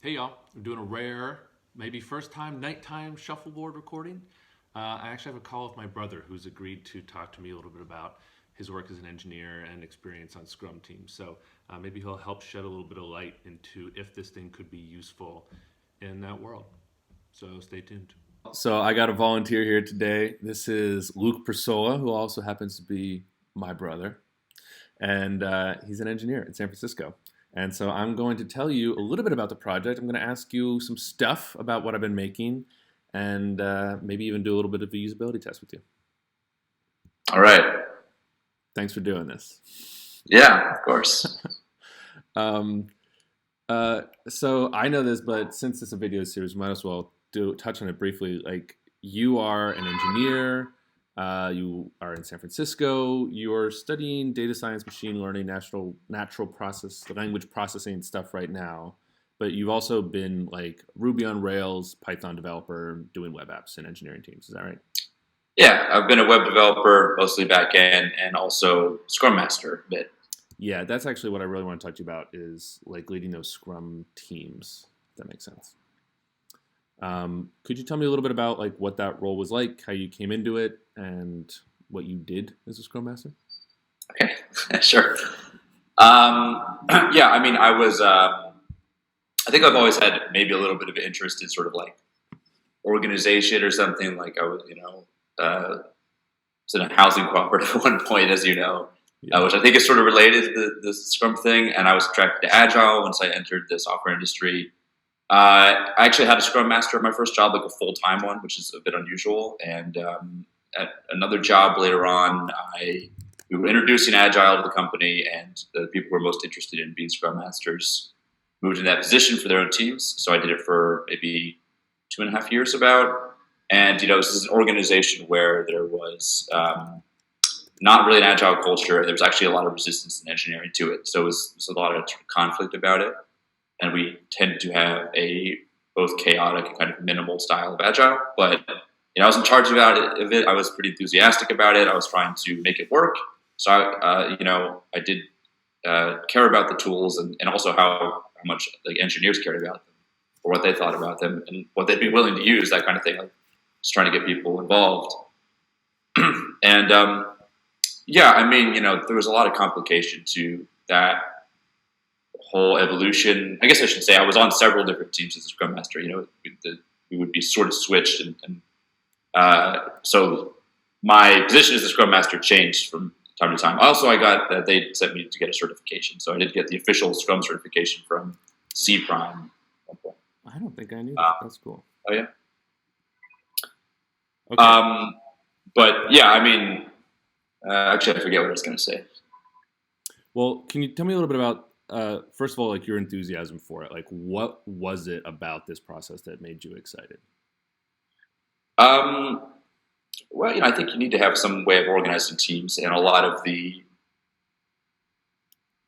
Hey y'all, I'm doing a rare, maybe first time nighttime shuffleboard recording. I actually have a call with my brother who's agreed to talk to me a little bit about his work as an engineer and experience on Scrum teams. So maybe he'll help shed a little bit of light into if this thing could be useful in that world. So stay tuned. So I got a volunteer here today. This is Luke Persola, who also happens to be my brother, and he's an engineer in San Francisco. And so I'm going to tell you a little bit about the project. I'm going to ask you some stuff about what I've been making, and maybe even do a little bit of a usability test with you. All right. Thanks for doing this. Yeah, of course. Um, so I know this, but since it's a video series, we might as well do touch on it briefly. Like, you are an engineer. You are in San Francisco. You are studying data science, machine learning, natural process, language processing stuff right now. But you've also been like Ruby on Rails, Python developer, doing web apps and engineering teams. Is that right? Yeah, I've been a web developer, mostly back end, and also Scrum Master a bit. Yeah, that's actually what I really want to talk to you about is like leading those Scrum teams. If that makes sense. Could you tell me a little bit about like what that role was like, how you came into it, and what you did as a Scrum Master? Okay, sure. Yeah, I mean, I think I've always had maybe a little bit of an interest in sort of like organization or something. Like I was, was in a housing cooperative at one point, as you know, Yeah. which I think is sort of related to the Scrum thing. And I was attracted to Agile once I entered the software industry. I actually had a Scrum Master at my first job, like a full-time one, which is a bit unusual. And at another job later on, we were introducing Agile to the company, and the people who were most interested in being Scrum Masters moved in that position for their own teams. So I did it for maybe 2.5 years about. And, this is an organization where there was not really an Agile culture. There was actually a lot of resistance in engineering to it. So it was a lot of conflict about it, and we tend to have a both chaotic and kind of minimal style of Agile. But I was in charge of it. I was pretty enthusiastic about it. I was trying to make it work. So I did care about the tools and also how much like engineers cared about them or what they thought about them and what they'd be willing to use, that kind of thing. Like just trying to get people involved. And yeah, I mean, there was a lot of complication to that whole evolution. I guess I should say I was on several different teams as a Scrum Master. We would be sort of switched, and so my position as a Scrum Master changed from time to time. Also, I got that they sent me to get a certification, so I did get the official Scrum certification from C Prime at one point. I don't think I knew that. That's cool. Oh yeah. Okay. But yeah, I mean, actually, I forget what I was going to say. Well, can you tell me a little bit about first of all, like your enthusiasm for it? Like, what was it about this process that made you excited? Um, well, I think you need to have some way of organizing teams, and a lot of the,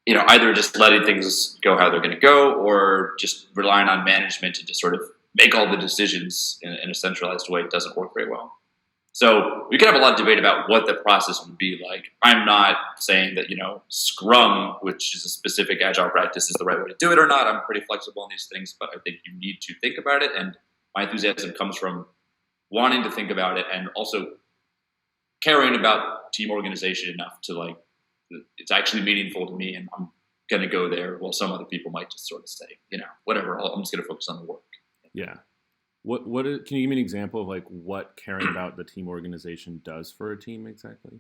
either just letting things go how they're going to go, or just relying on management to just sort of make all the decisions in a centralized way doesn't work very well. So we could have a lot of debate about what the process would be like. I'm not saying that, Scrum, which is a specific Agile practice, is the right way to do it or not. I'm pretty flexible on these things, but I think you need to think about it. And my enthusiasm comes from wanting to think about it and also caring about team organization enough to like, it's actually meaningful to me and I'm going to go there. While some other people might just sort of say, whatever, I'm just going to focus on the work. Yeah. Can you give me an example of like what caring about the team organization does for a team exactly?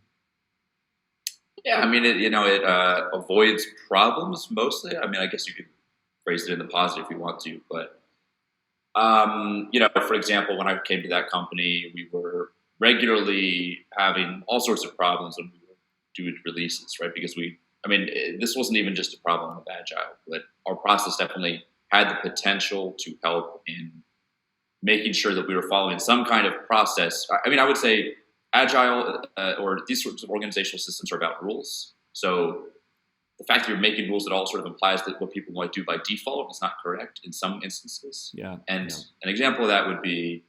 Yeah, I mean, it avoids problems mostly. I mean, I guess you could phrase it in the positive if you want to, but for example, when I came to that company, we were regularly having all sorts of problems when we were doing releases, right? Because this wasn't even just a problem of Agile, but our process definitely had the potential to help in making sure that we were following some kind of process. I mean, I would say Agile or these sorts of organizational systems are about rules. So the fact that you're making rules at all sort of implies that what people might do by default is not correct in some instances. Yeah. And yeah. an example of that would be,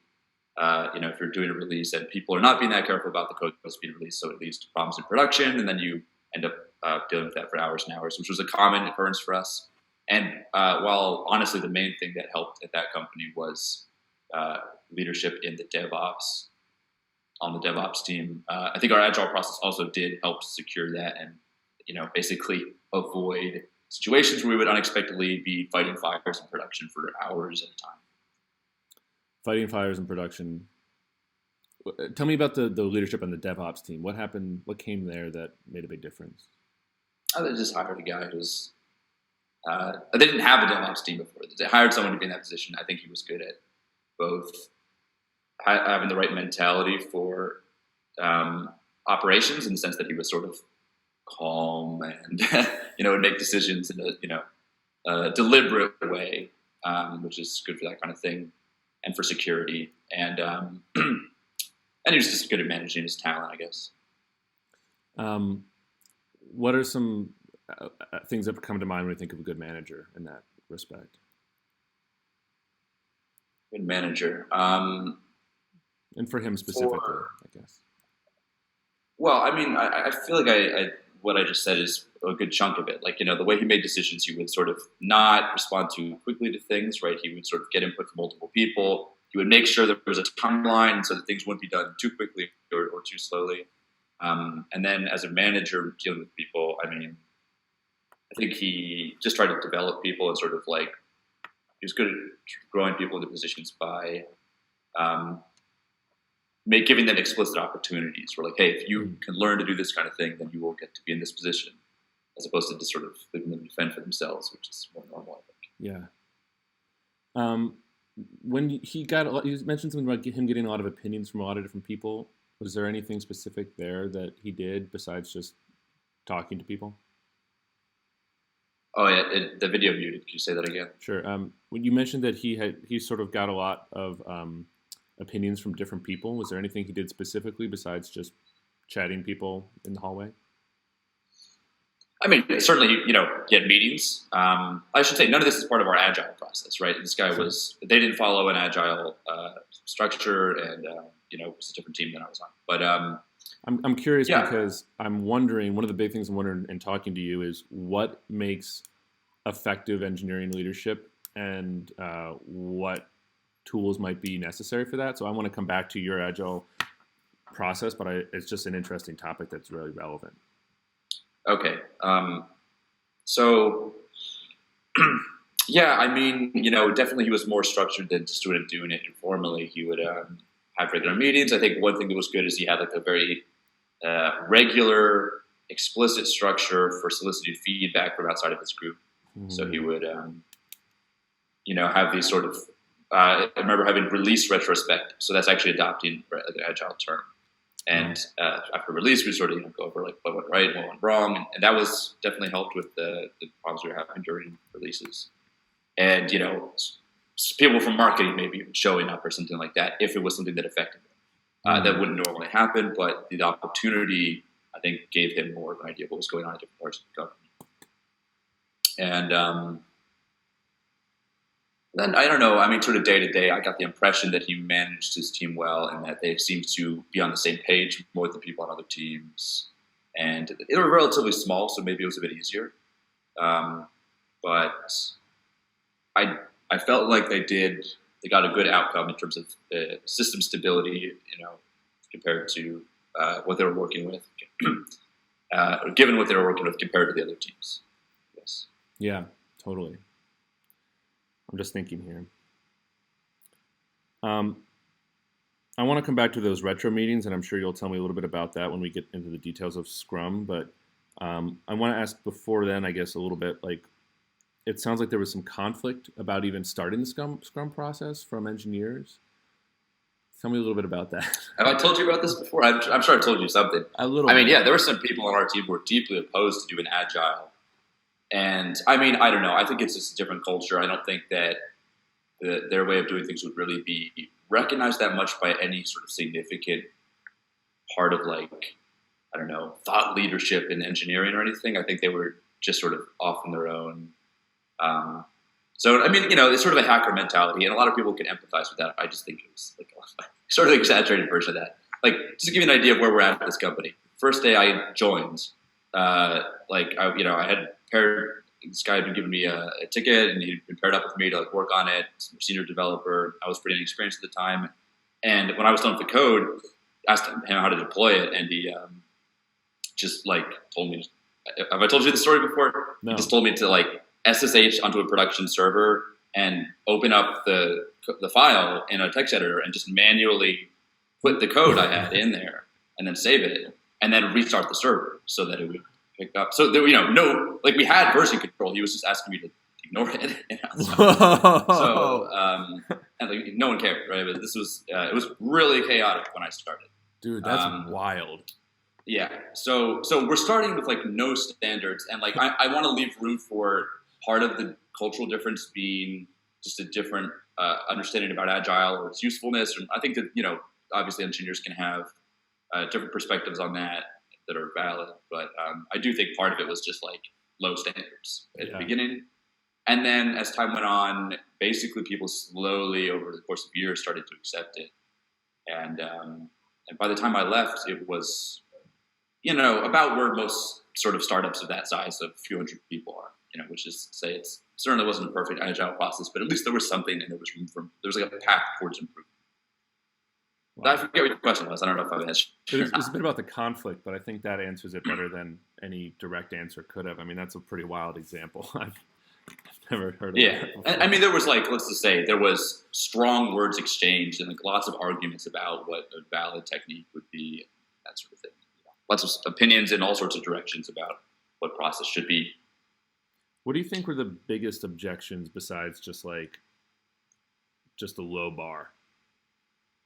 if you're doing a release and people are not being that careful about the code that's being released, so it leads to problems in production, and then you end up dealing with that for hours and hours, which was a common occurrence for us. And while honestly the main thing that helped at that company was leadership in the DevOps, on the DevOps team, I think our agile process also did help secure that and, basically avoid situations where we would unexpectedly be fighting fires in production for hours at a time. Fighting fires in production. Tell me about the leadership on the DevOps team. What happened? What came there that made a big difference? They just hired a guy who's they didn't have a DevOps team before. They hired someone to be in that position. I think he was good at both having the right mentality for operations, in the sense that he was sort of calm and would make decisions in a deliberate way, which is good for that kind of thing, and for security. And and he was just good at managing his talent, I guess. What are some things that come to mind when you think of a good manager in that respect? Good manager. And for him specifically, I guess. Well, I mean, I feel like what I just said is a good chunk of it. Like, the way he made decisions, he would sort of not respond too quickly to things, right? He would sort of get input from multiple people. He would make sure that there was a timeline so that things wouldn't be done too quickly or too slowly. And then as a manager dealing with people, I mean, I think he just tried to develop people and sort of like, he was good at growing people into positions by giving them explicit opportunities. We're like, hey, if you can learn to do this kind of thing, then you will get to be in this position, as opposed to just sort of letting them defend for themselves, which is more normal, I think. Yeah. When he mentioned something about him getting a lot of opinions from a lot of different people. Was there anything specific there that he did besides just talking to people? Oh yeah, the video muted. Can you say that again? Sure. When you mentioned that he sort of got a lot of opinions from different people, was there anything he did specifically besides just chatting people in the hallway? I mean, certainly, he had meetings. I should say none of this is part of our agile process, right? This guy they didn't follow an agile structure, and it was a different team than I was on. But I'm curious because I'm wondering, one of the big things I'm wondering in talking to you is what makes effective engineering leadership, and what tools might be necessary for that. So I want to come back to your agile process, but it's just an interesting topic that's really relevant. Okay. So, yeah, I mean, definitely he was more structured than just doing it informally. He would have regular meetings. I think one thing that was good is he had like a very regular, explicit structure for soliciting feedback from outside of his group. Mm-hmm. So he would, have these sort of, I remember having release retrospect. So that's actually adopting like an agile term. And after release, we sort of go over like what went right, what went wrong, and that was definitely helped with the problems we were having during releases. And people from marketing maybe showing up or something like that if it was something that affected them. That wouldn't normally happen, but the opportunity I think gave him more of an idea of what was going on in different parts of the company. And then I don't know. I mean, sort of day to day, I got the impression that he managed his team well, and that they seemed to be on the same page more than people on other teams. And they were relatively small, so maybe it was a bit easier. But I felt like they got a good outcome in terms of system stability, compared to what they were working with, given what they were working with compared to the other teams. Yes. Yeah, totally. I'm just thinking here. I want to come back to those retro meetings, and I'm sure you'll tell me a little bit about that when we get into the details of Scrum. But I want to ask before then, I guess, a little bit, like, it sounds like there was some conflict about even starting the Scrum process from engineers. Tell me a little bit about that. Have I told you about this before? I'm sure I told you something. A little. I mean, yeah, there were some people on our team who were deeply opposed to doing agile. And I mean, I don't know. I think it's just a different culture. I don't think that their way of doing things would really be recognized that much by any sort of significant part of, like, I don't know, thought leadership in engineering or anything. I think they were just sort of off on their own. So, I mean, it's sort of a hacker mentality, and a lot of people can empathize with that. I just think it was like a sort of exaggerated version of that. Like, just to give you an idea of where we're at this company. First day I joined, I had paired this guy had been giving me a ticket, and he'd been paired up with me to like work on it. Senior developer. I was pretty inexperienced at the time, and when I was done with the code, asked him how to deploy it, and he just like told me. Have I told you the story before? No. He just told me to like SSH onto a production server and open up the file in a text editor and just manually put the code I had in there and then save it and then restart the server so that it would pick up. So there, no, like we had version control. He was just asking me to ignore it. And like no one cared, right? But this was it was really chaotic when I started. Dude, that's wild. Yeah. So we're starting with like no standards, and like I want to leave room for part of the cultural difference being just a different understanding about agile or its usefulness. And I think that obviously engineers can have different perspectives on that are valid, but I do think part of it was just like low standards at the beginning, and then as time went on, basically people slowly over the course of years started to accept it, and by the time I left, it was about where most sort of startups of that size of a few hundred people are, which is to say it certainly wasn't a perfect agile process, but at least there was something and there was room for, there was like a path towards improvement. Wow. I forget what your question was. I don't know if I answered. It's a bit about the conflict, but I think that answers it better than any direct answer could have. I mean, that's a pretty wild example. I've never heard of that before. I mean, there was like, let's just say there was strong words exchanged and like lots of arguments about what a valid technique would be, that sort of thing. Lots of opinions in all sorts of directions about what process should be. What do you think were the biggest objections besides just a low bar?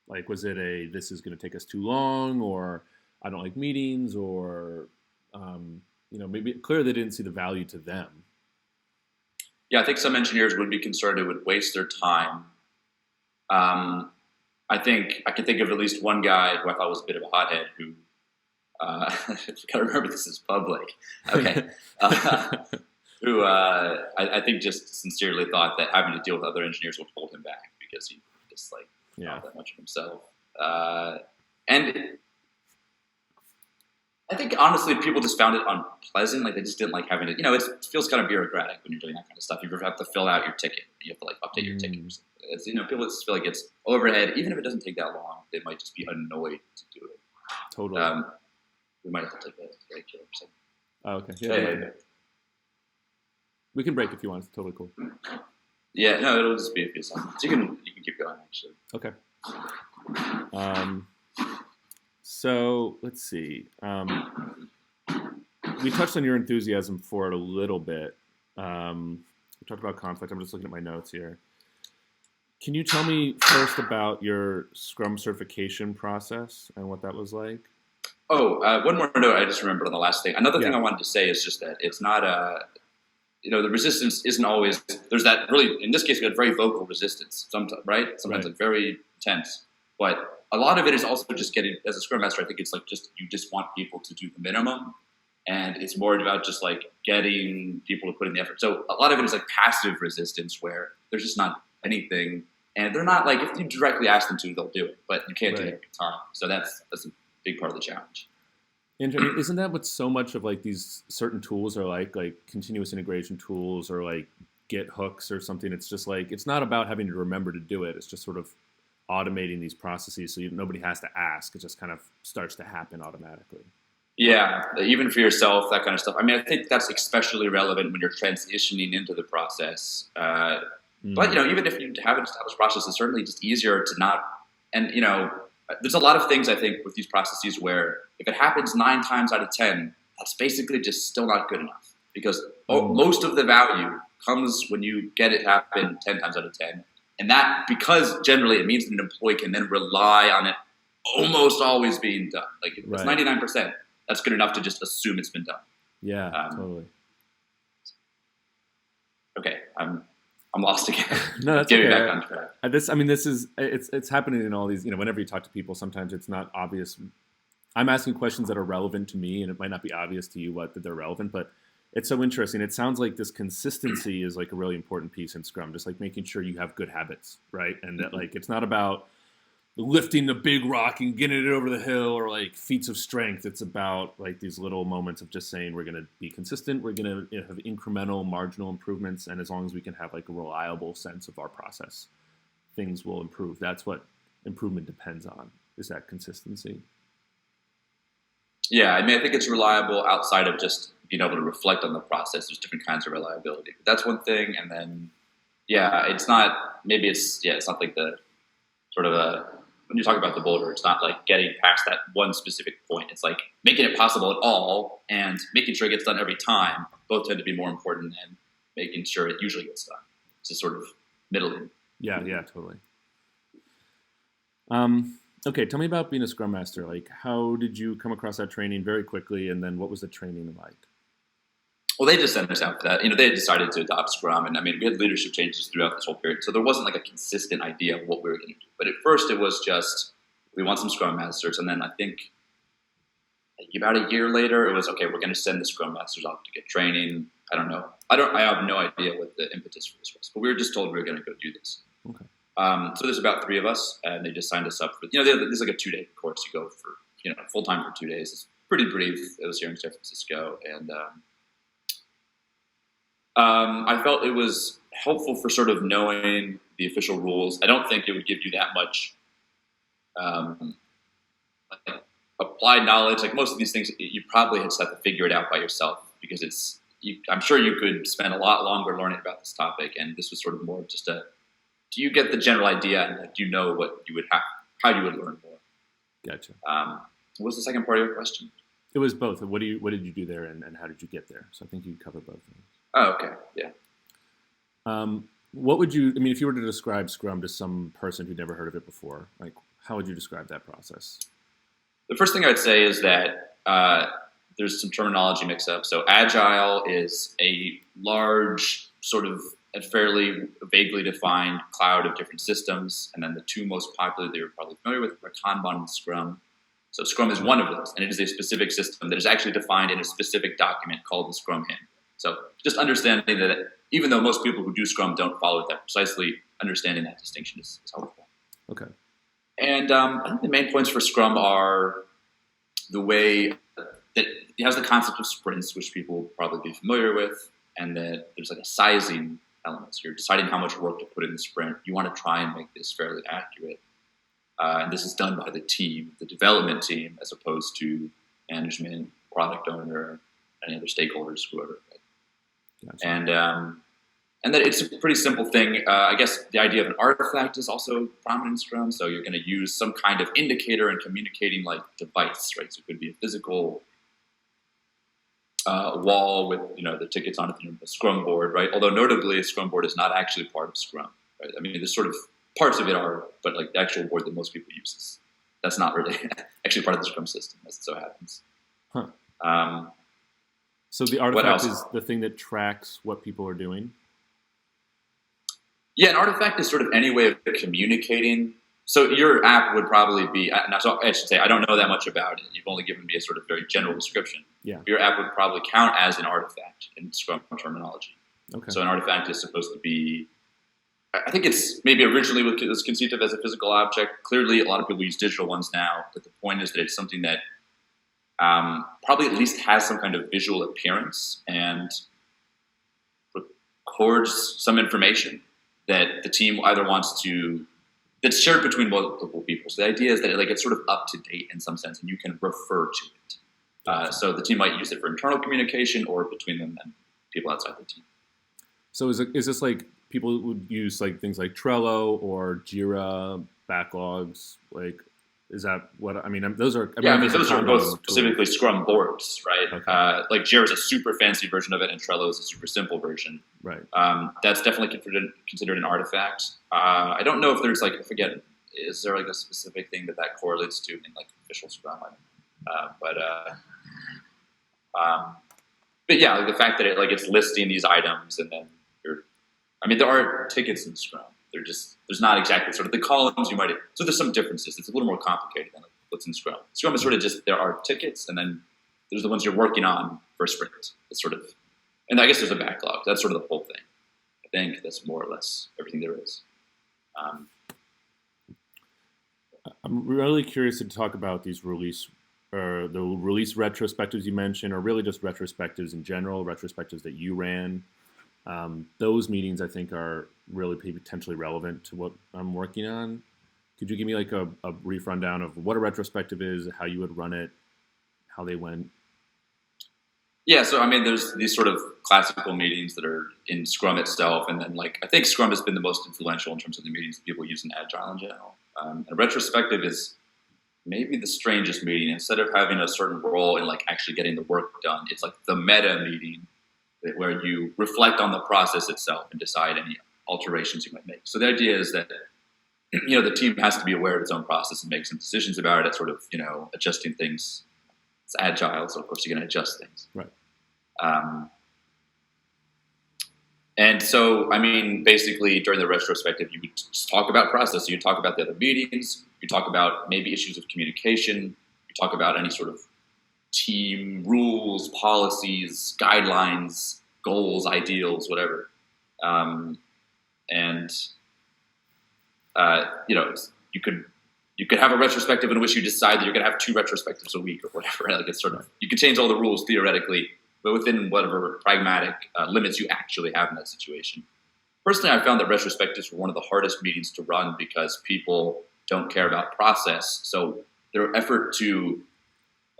Like, was it this is going to take us too long, or I don't like meetings, or, maybe clearly they didn't see the value to them. Yeah, I think some engineers would be concerned it would waste their time. I think I can think of at least one guy who I thought was a bit of a hothead who, I gotta remember this is public. Okay. Who I think just sincerely thought that having to deal with other engineers would hold him back because he just not that much of himself. And I think honestly people just found it unpleasant. Like they just didn't like having to, it feels kind of bureaucratic when you're doing that kind of stuff. You have to fill out your ticket. You have to like update your ticket. It's, people just feel like it's overhead. Even if it doesn't take that long, they might just be annoyed to do it. Totally. We might have to take that break here. So. Oh, okay. Yeah. We can break if you want. It's totally cool. Yeah, no, it'll just be a few seconds. You can keep going, actually. Okay. So let's see. We touched on your enthusiasm for it a little bit. We talked about conflict. I'm just looking at my notes here. Can you tell me first about your Scrum certification process and what that was like? Oh, one more note I just remembered on the last thing. Another thing I wanted to say is just that it's not the resistance isn't always, there's that really, in this case, we had very vocal resistance, sometimes, right? Sometimes like very intense. But a lot of it is also just getting, as a Scrum Master, I think it's like you just want people to do the minimum. And it's more about just like getting people to put in the effort. So a lot of it is like passive resistance where there's just not anything. And they're not like, if you directly ask them to, they'll do it. But you can't do it every time. So that's a big part of the challenge. And isn't that what so much of like these certain tools are like continuous integration tools or like Git hooks or something? It's just like, it's not about having to remember to do it. It's just sort of automating these processes so nobody has to ask. It just kind of starts to happen automatically. Yeah, even for yourself, that kind of stuff. I mean, I think that's especially relevant when you're transitioning into the process. But, even if you have an established process, it's certainly just easier to not, and, there's a lot of things I think with these processes where if it happens 9 times out of 10, that's basically just still not good enough because most of the value comes when you get it happen 10 times out of 10. And that, because generally it means that an employee can then rely on it almost always being done. Like if it's 99%, that's good enough to just assume it's been done. Yeah, totally. Okay, I'm lost again. No, that's Get okay. me back on track. It's happening in all these, whenever you talk to people, sometimes it's not obvious. I'm asking questions that are relevant to me and it might not be obvious to you that they're relevant, but it's so interesting. It sounds like this consistency is like a really important piece in Scrum, just like making sure you have good habits, right? And that like, it's not about lifting the big rock and getting it over the hill, or like feats of strength. It's about like these little moments of just saying we're going to be consistent, we're going to have incremental, marginal improvements, and as long as we can have like a reliable sense of our process, things will improve. That's what improvement depends on, is that consistency. Yeah, I mean, I think it's reliable outside of just being able to reflect on the process. There's different kinds of reliability. But that's one thing, and then it's not like the sort of when you talk about the boulder, it's not like getting past that one specific point. It's like making it possible at all and making sure it gets done every time. Both tend to be more important than making sure it usually gets done. It's just sort of middling. Yeah, totally. Okay, tell me about being a Scrum Master. Like, how did you come across that training very quickly, and then what was the training like? Well, they just sent us out for that. They had decided to adopt Scrum, and I mean, we had leadership changes throughout this whole period, so there wasn't like a consistent idea of what we were going to do. But at first, it was just, we want some Scrum Masters, and then I think about a year later, it was, okay, we're going to send the Scrum Masters off to get training. I don't know. I have no idea what the impetus for this was, but we were just told we were going to go do this. Okay. So there's about 3 of us, and they just signed us up for, this is like a 2-day course you go for, full-time for 2 days. It's pretty brief. It was here in San Francisco, and I felt it was helpful for sort of knowing the official rules. I don't think it would give you that much applied knowledge. Like most of these things, you probably just have to figure it out by yourself, because I'm sure you could spend a lot longer learning about this topic, and this was sort of more of just do you get the general idea, and do you know what you would have, how you would learn more? Gotcha. What was the second part of your question? It was both. What did you do there, and how did you get there? So I think you covered both things. Oh, okay. Yeah. What would you, if you were to describe Scrum to some person who'd never heard of it before, like, how would you describe that process? The first thing I would say is that there's some terminology mix-up. So Agile is a large, sort of a fairly vaguely defined cloud of different systems, and then the 2 most popular that you're probably familiar with are Kanban and Scrum. So Scrum is one of those, and it is a specific system that is actually defined in a specific document called the Scrum Handbook. So just understanding that even though most people who do Scrum don't follow it that precisely, understanding that distinction is helpful. Okay. And I think the main points for Scrum are the way that it has the concept of sprints, which people will probably be familiar with, and that there's like a sizing element. So you're deciding how much work to put in the sprint. You want to try and make this fairly accurate. And this is done by the team, the development team, as opposed to management, product owner, any other stakeholders, whoever. Gotcha. And that it's a pretty simple thing. I guess the idea of an artifact is also prominent in Scrum. So you're going to use some kind of indicator and communicating like device, right? So it could be a physical wall with the tickets on it, the Scrum board, right? Although notably, a Scrum board is not actually part of Scrum, right? I mean, there's sort of parts of it are, but like the actual board that most people use, that's not really actually part of the Scrum system, as it so happens. Huh. So the artifact is the thing that tracks what people are doing? Yeah, an artifact is sort of any way of communicating. So your app would probably be, so I should say, I don't know that much about it. You've only given me a sort of very general description. Yeah. Your app would probably count as an artifact in Scrum terminology. Okay. So an artifact is supposed to be, I think it's maybe originally was conceived of as a physical object. Clearly, a lot of people use digital ones now, but the point is that it's something that probably at least has some kind of visual appearance and records some information that the team either wants to, that's shared between multiple people. So the idea is that it's sort of up to date in some sense, and you can refer to it. So the team might use it for internal communication or between them and people outside the team. So is this like people would use like things like Trello or Jira backlogs? Like, is that what those are? Those are both specifically Scrum boards, right? Okay. Like Jira is a super fancy version of it, and Trello is a super simple version. Right. That's definitely considered an artifact. I don't know if there's I forget, is there like a specific thing that correlates to in like official Scrum? But yeah, like the fact that it's listing these items, and then there are tickets in Scrum. There's not exactly sort of the columns you might, so there's some differences. It's a little more complicated than what's in Scrum. Scrum is sort of just, there are tickets, and then there's the ones you're working on for a sprint. It's sort of, and I guess there's a backlog. That's sort of the whole thing. I think that's more or less everything there is. I'm really curious to talk about these the release retrospectives you mentioned, or really just retrospectives in general, retrospectives that you ran. Those meetings, I think, are really potentially relevant to what I'm working on. Could you give me like a brief rundown of what a retrospective is, how you would run it, how they went? Yeah, so I mean, there's these sort of classical meetings that are in Scrum itself, and then like I think Scrum has been the most influential in terms of the meetings that people use in Agile in general. A retrospective is maybe the strangest meeting. Instead of having a certain role in like actually getting the work done, it's like the meta meeting where you reflect on the process itself and decide any alterations you might make. So the idea is that the team has to be aware of its own process and make some decisions about it. It's sort of adjusting things. It's agile, so of course you're going to adjust things. Right. And so, I mean, basically during the retrospective, you would just talk about process. So you talk about the other meetings. You talk about maybe issues of communication. You talk about any sort of team rules, policies, guidelines, goals, ideals, whatever. You could have a retrospective in which you decide that you're going to have 2 retrospectives a week or whatever. Like it's sort of, you can change all the rules theoretically, but within whatever pragmatic limits you actually have in that situation. Personally, I found that retrospectives were one of the hardest meetings to run because people don't care about process. So their effort to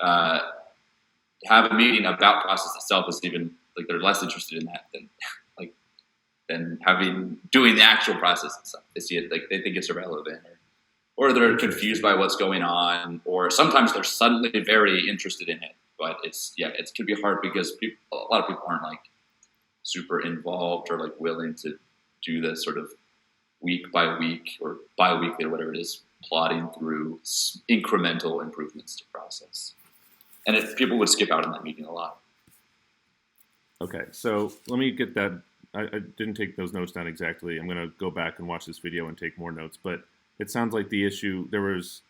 have a meeting about process itself is even like they're less interested in that than doing the actual process itself. They see it like they think it's irrelevant, or they're confused by what's going on, or sometimes they're suddenly very interested in it. But it can be hard because a lot of people aren't like super involved or like willing to do this sort of week by week or bi-weekly or whatever it is, plotting through incremental improvements to process. And people would skip out on that meeting a lot. Okay, so let me get that. I didn't take those notes down exactly. I'm going to go back and watch this video and take more notes. But it sounds like the issue, there was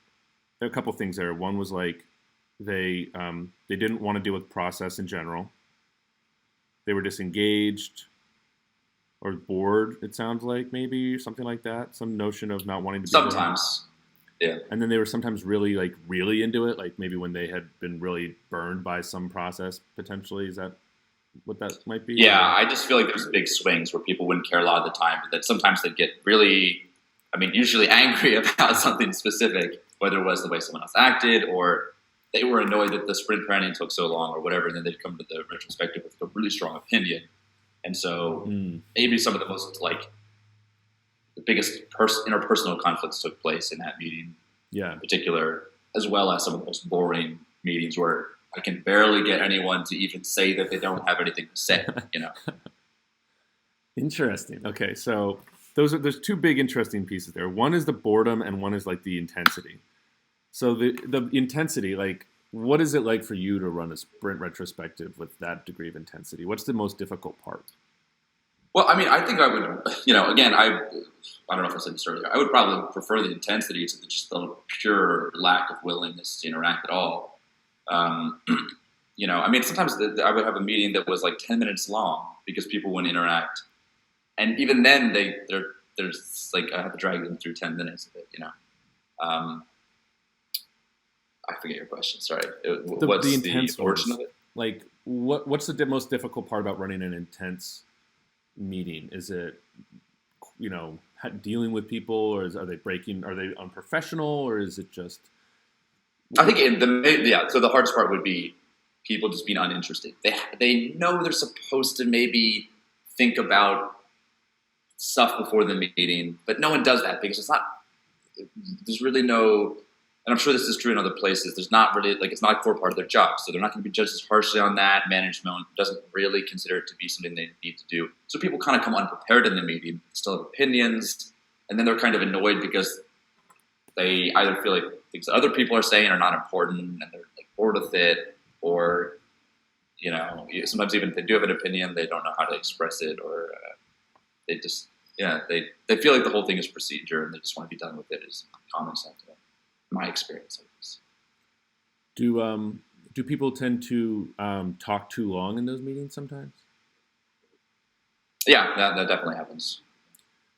a couple things there. One was like they didn't want to deal with process in general. They were disengaged or bored, it sounds like, maybe, or something like that. Some notion of not wanting to be sometimes there. Yeah. And then they were sometimes really into it, like maybe when they had been really burned by some process, potentially. Is that what that might be? Yeah, I just feel like there's big swings where people wouldn't care a lot of the time, but that sometimes they'd get really, usually angry about something specific, whether it was the way someone else acted or they were annoyed that the sprint planning took so long or whatever, and then they'd come to the retrospective with a really strong opinion. And so maybe some of the most the biggest interpersonal conflicts took place in that meeting in particular, as well as some of the most boring meetings where I can barely get anyone to even say that they don't have anything to say, Interesting. Okay, so there's 2 big interesting pieces there. One is the boredom and one is like the intensity. So the intensity, like what is it like for you to run a sprint retrospective with that degree of intensity? What's the most difficult part? Well, I think I would, again, I don't know if I said this earlier, I would probably prefer the intensity to just the pure lack of willingness to interact at all. Sometimes I would have a meeting that was like 10 minutes long because people wouldn't interact. And even then there's like, I have to drag them through 10 minutes of it, I forget your question. Sorry. What's the origin of it? Like, what's the most difficult part about running an intense meeting? Is it, dealing with people, or are they unprofessional, or is it just? I think so the hardest part would be people just being uninterested. They know they're supposed to maybe think about stuff before the meeting, but no one does that because there's really no, and I'm sure this is true in other places, there's not really, it's not a core part of their job, so they're not going to be judged as harshly on that. Management doesn't really consider it to be something they need to do. So people kind of come unprepared in the meeting, still have opinions, and then they're kind of annoyed because they either feel like things that other people are saying are not important and they're like bored with it, or sometimes even if they do have an opinion, they don't know how to express it, or they just they feel like the whole thing is procedure and they just want to be done with it. Is common sentiment, my experience, I guess. Do people tend to talk too long in those meetings sometimes? Yeah, that definitely happens.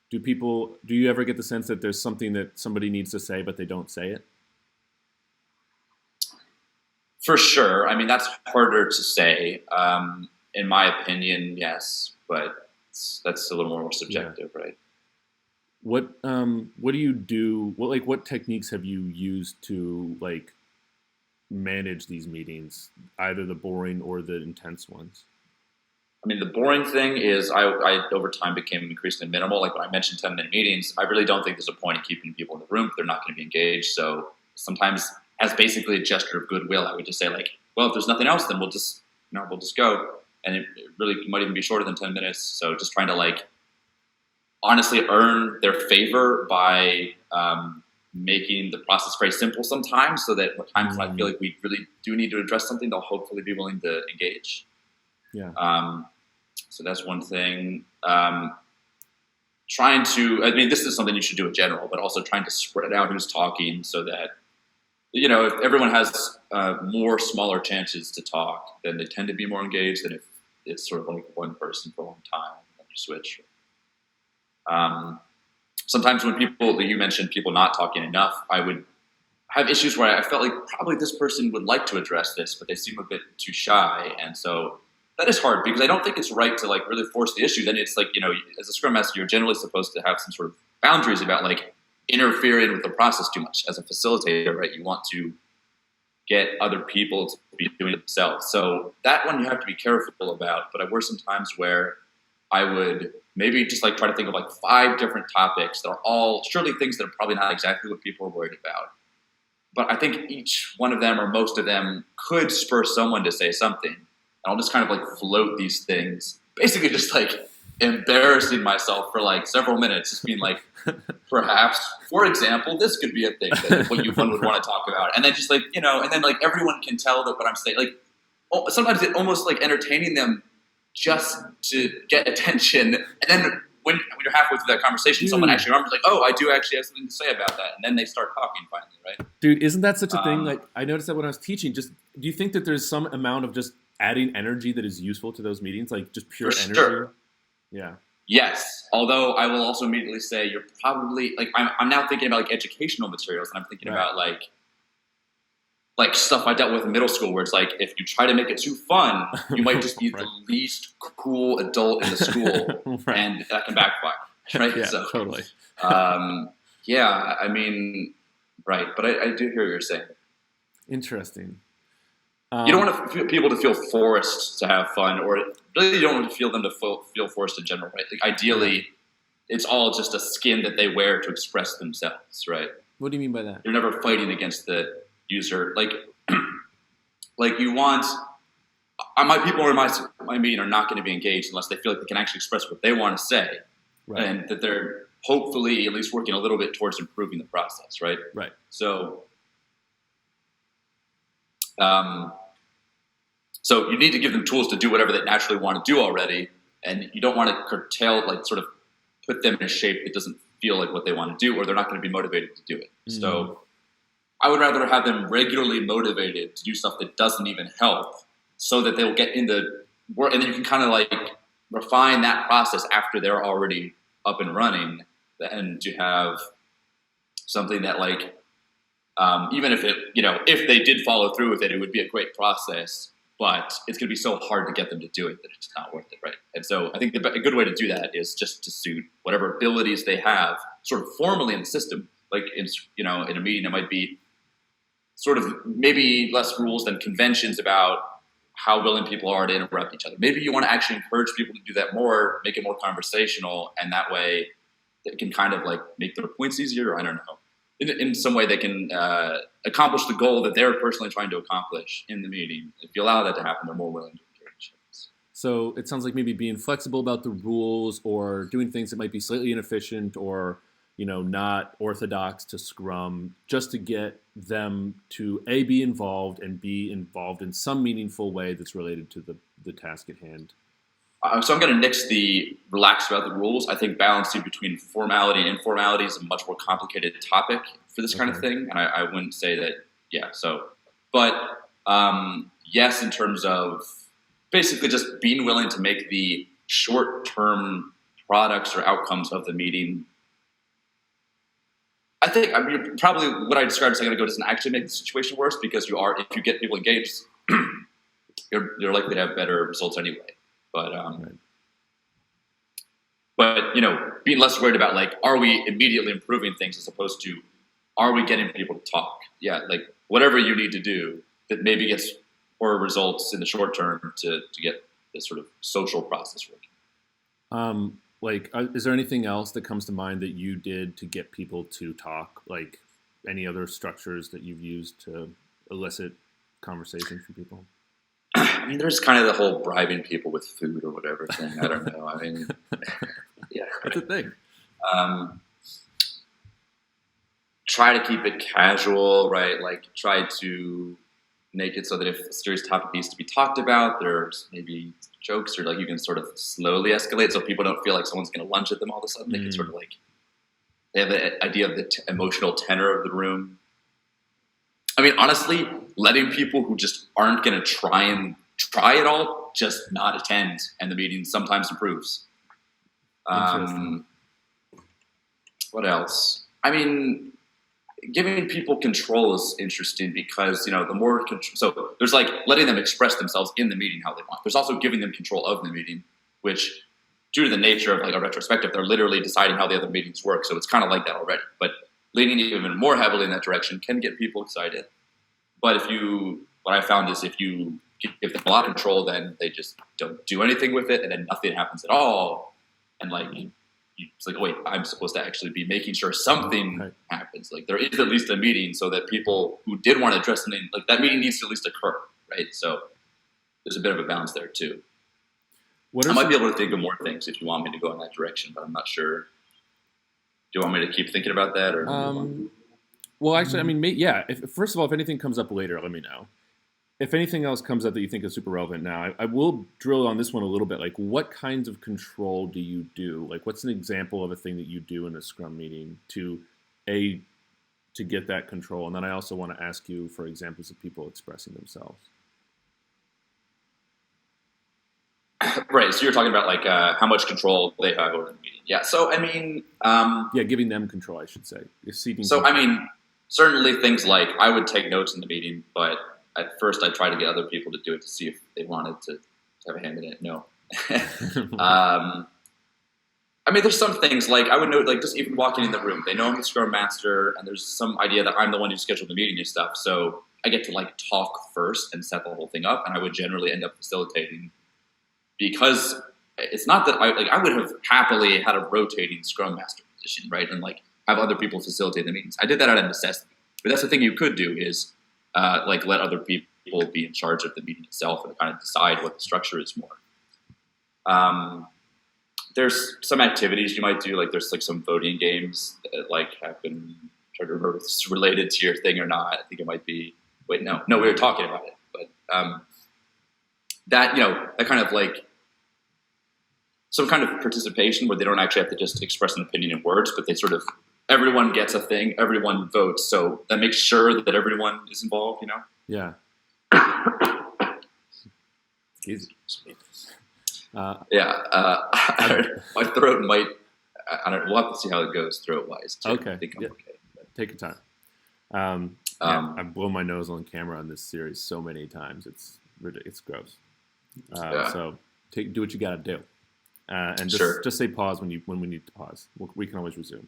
Do you ever get the sense that there's something that somebody needs to say, but they don't say it? For sure. I mean, that's harder to say. In my opinion, yes, but that's a little more subjective, right? What do you do? What techniques have you used to like manage these meetings, either the boring or the intense ones? I mean, the boring thing is I over time became increasingly minimal. Like when I mentioned 10-minute meetings, I really don't think there's a point in keeping people in the room if they're not going to be engaged. So sometimes, as basically a gesture of goodwill, I would just say like, well, if there's nothing else, then we'll just go. And it really might even be shorter than 10 minutes. So just trying to like honestly earn their favor by making the process very simple sometimes, so that at times when I feel like we really do need to address something, they'll hopefully be willing to engage. Yeah. So that's one thing. Trying to, I mean, this is something you should do in general, but also trying to spread out who's talking so that, you know, if everyone has more smaller chances to talk, then they tend to be more engaged than if it's sort of like one person for a long time and you switch. Sometimes when people, you mentioned people not talking enough, I would have issues where I felt like probably this person would like to address this, but they seem a bit too shy. And so that is hard because I don't think it's right to like really force the issue. Then it's like, you know, as a Scrum Master, you're generally supposed to have some sort of boundaries about like interfering with the process too much. As a facilitator, right, you want to get other people to be doing it themselves. So that one you have to be careful about. But there were some times where I would maybe just like try to think of like 5 different topics that are all surely things that are probably not exactly what people are worried about. But I think each one of them or most of them could spur someone to say something. And I'll just kind of like float these things, basically just like embarrassing myself for like several minutes, just being like, perhaps, for example, this could be a thing that one would want to talk about. And then just like, you know, and then like everyone can tell that what I'm saying, like sometimes it almost like entertaining them just to get attention. And then when you're halfway through that conversation, someone actually remembers like, oh, I do actually have something to say about that. And then they start talking finally, right? Dude, isn't that such a thing? Like I noticed that when I was teaching, just do you think that there's some amount of just adding energy that is useful to those meetings? Like just pure energy? Sure. Yeah. Yes. Although I will also immediately say you're probably like, I'm now thinking about like educational materials, and I'm thinking about like stuff I dealt with in middle school where it's like, if you try to make it too fun, you might just be the least cool adult in the school and that can backfire. Right. Yeah, so, totally. Yeah, I mean, right. But I do hear what you're saying. Interesting. You don't want people to feel forced to have fun, or really you don't want to feel them to feel forced in general, right? Like ideally, it's all just a skin that they wear to express themselves, right? What do you mean by that? You're never fighting against the user. Like, like you want my people in my meeting are not going to be engaged unless they feel like they can actually express what they want to say, and that they're hopefully at least working a little bit towards improving the process, right? Right. So. So you need to give them tools to do whatever they naturally want to do already, and you don't want to curtail, like sort of put them in a shape that doesn't feel like what they want to do, or they're not going to be motivated to do it. Mm-hmm. So I would rather have them regularly motivated to do stuff that doesn't even help, so that they'll get in the work, and then you can kind of like refine that process after they're already up and running, and to have something that like, even if it, you know, if they did follow through with it, it would be a great process, but it's going to be so hard to get them to do it that it's not worth it, right? And so I think a good way to do that is just to suit whatever abilities they have sort of formally in the system. Like, in a meeting, it might be sort of maybe less rules than conventions about how willing people are to interrupt each other. Maybe you want to actually encourage people to do that more, make it more conversational, and that way it can kind of like make their points easier. I don't know. In some way they can accomplish the goal that they're personally trying to accomplish in the meeting. If you allow that to happen, they're more willing to engage. So it sounds like maybe being flexible about the rules, or doing things that might be slightly inefficient or, you know, not orthodox to Scrum, just to get them to A, be involved, and B, involved in some meaningful way that's related to the task at hand. So I'm going to nix the relaxed about the rules. I think balancing between formality and informality is a much more complicated topic for this kind of thing. And I wouldn't say that, yeah. So, but yes, in terms of basically just being willing to make the short-term products or outcomes of the meeting. I think probably what I described a second ago doesn't actually make the situation worse, because if you get people engaged, you're likely to have better results anyway. But but being less worried about like, are we immediately improving things as opposed to, are we getting people to talk? Yeah, like whatever you need to do that maybe gets poor results in the short term to get this sort of social process working. Is there anything else that comes to mind that you did to get people to talk? Like any other structures that you've used to elicit conversation from people? I mean, there's kind of the whole bribing people with food or whatever thing. I don't know. I mean, yeah. That's a thing. Try to keep it casual, right? Like try to make it so that if a serious topic needs to be talked about, there's maybe jokes or like you can sort of slowly escalate so people don't feel like someone's going to lunge at them all of a sudden. They can sort of like, they have the idea of the emotional tenor of the room. I mean, honestly, letting people who just aren't going to try it all just not attend, and the meeting sometimes improves. What else? I mean, giving people control is interesting because, the more control, so there's like letting them express themselves in the meeting how they want. There's also giving them control of the meeting, which due to the nature of like a retrospective, they're literally deciding how the other meetings work. So it's kind of like that already, but leaning even more heavily in that direction can get people excited. But what I found is if you give them a lot of control, then they just don't do anything with it, and then nothing happens at all. And like, it's like, oh, wait, I'm supposed to actually be making sure something happens. Like there is at least a meeting so that people who did want to address something, like that meeting needs to at least occur, right? So there's a bit of a balance there too. I might be able to think of more things if you want me to go in that direction, but I'm not sure. Do you want me to keep thinking about that, or? Well, actually, I mean, yeah. First of all, if anything comes up later, let me know. If anything else comes up that you think is super relevant now, I will drill on this one a little bit. Like, what kinds of control do you do? Like, what's an example of a thing that you do in a Scrum meeting to get that control? And then I also want to ask you for examples of people expressing themselves. Right. So you're talking about like how much control they have over the meeting. Yeah. So I mean, giving them control, I should say. I mean, certainly things like I would take notes in the meeting, but at first I try to get other people to do it to see if they wanted to have a hand in it. No. I mean, there's some things like I would note, like just even walking in the room, they know I'm the Scrum Master, and there's some idea that I'm the one who scheduled the meeting and stuff. So I get to like talk first and set the whole thing up, and I would generally end up facilitating. Because it's not that I would have happily had a rotating Scrum Master position, right? And like have other people facilitate the meetings. I did that out of necessity. But that's the thing you could do is like let other people be in charge of the meeting itself and kind of decide what the structure is more. There's some activities you might do, like there's like some voting games that like have been, I'm trying to remember if it's related to your thing or not. I think it might be, no, we were talking about it. But that kind of like some kind of participation where they don't actually have to just express an opinion in words, but they sort of, everyone gets a thing, everyone votes. So that makes sure that everyone is involved, Yeah. Easy. My throat might, I don't know, we'll have to see how it goes throat-wise. Okay. I think I'm okay. Take your time. I've blown my nose on camera on this series so many times. It's ridiculous. It's gross. So do what you got to do. And just say pause when we need to pause. We can always resume.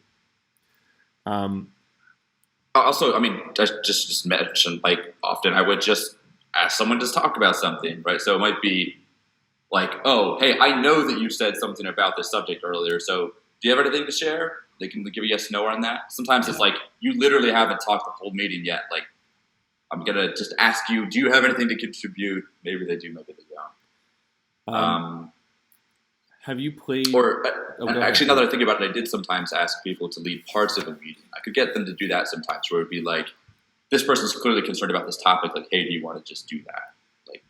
Also, I mean, just mention, like, often I would just ask someone to talk about something, right? So it might be like, oh, hey, I know that you said something about this subject earlier, so do you have anything to share? They can give a yes, no on that. Sometimes it's like, you literally haven't talked the whole meeting yet. Like, I'm going to just ask you, do you have anything to contribute? Maybe they do, maybe they don't. Have you played? Or actually, now that I think about it, I did sometimes ask people to lead parts of a meeting. I could get them to do that sometimes, where it would be like, this person's clearly concerned about this topic. Like, hey, do you want to just do that? Like,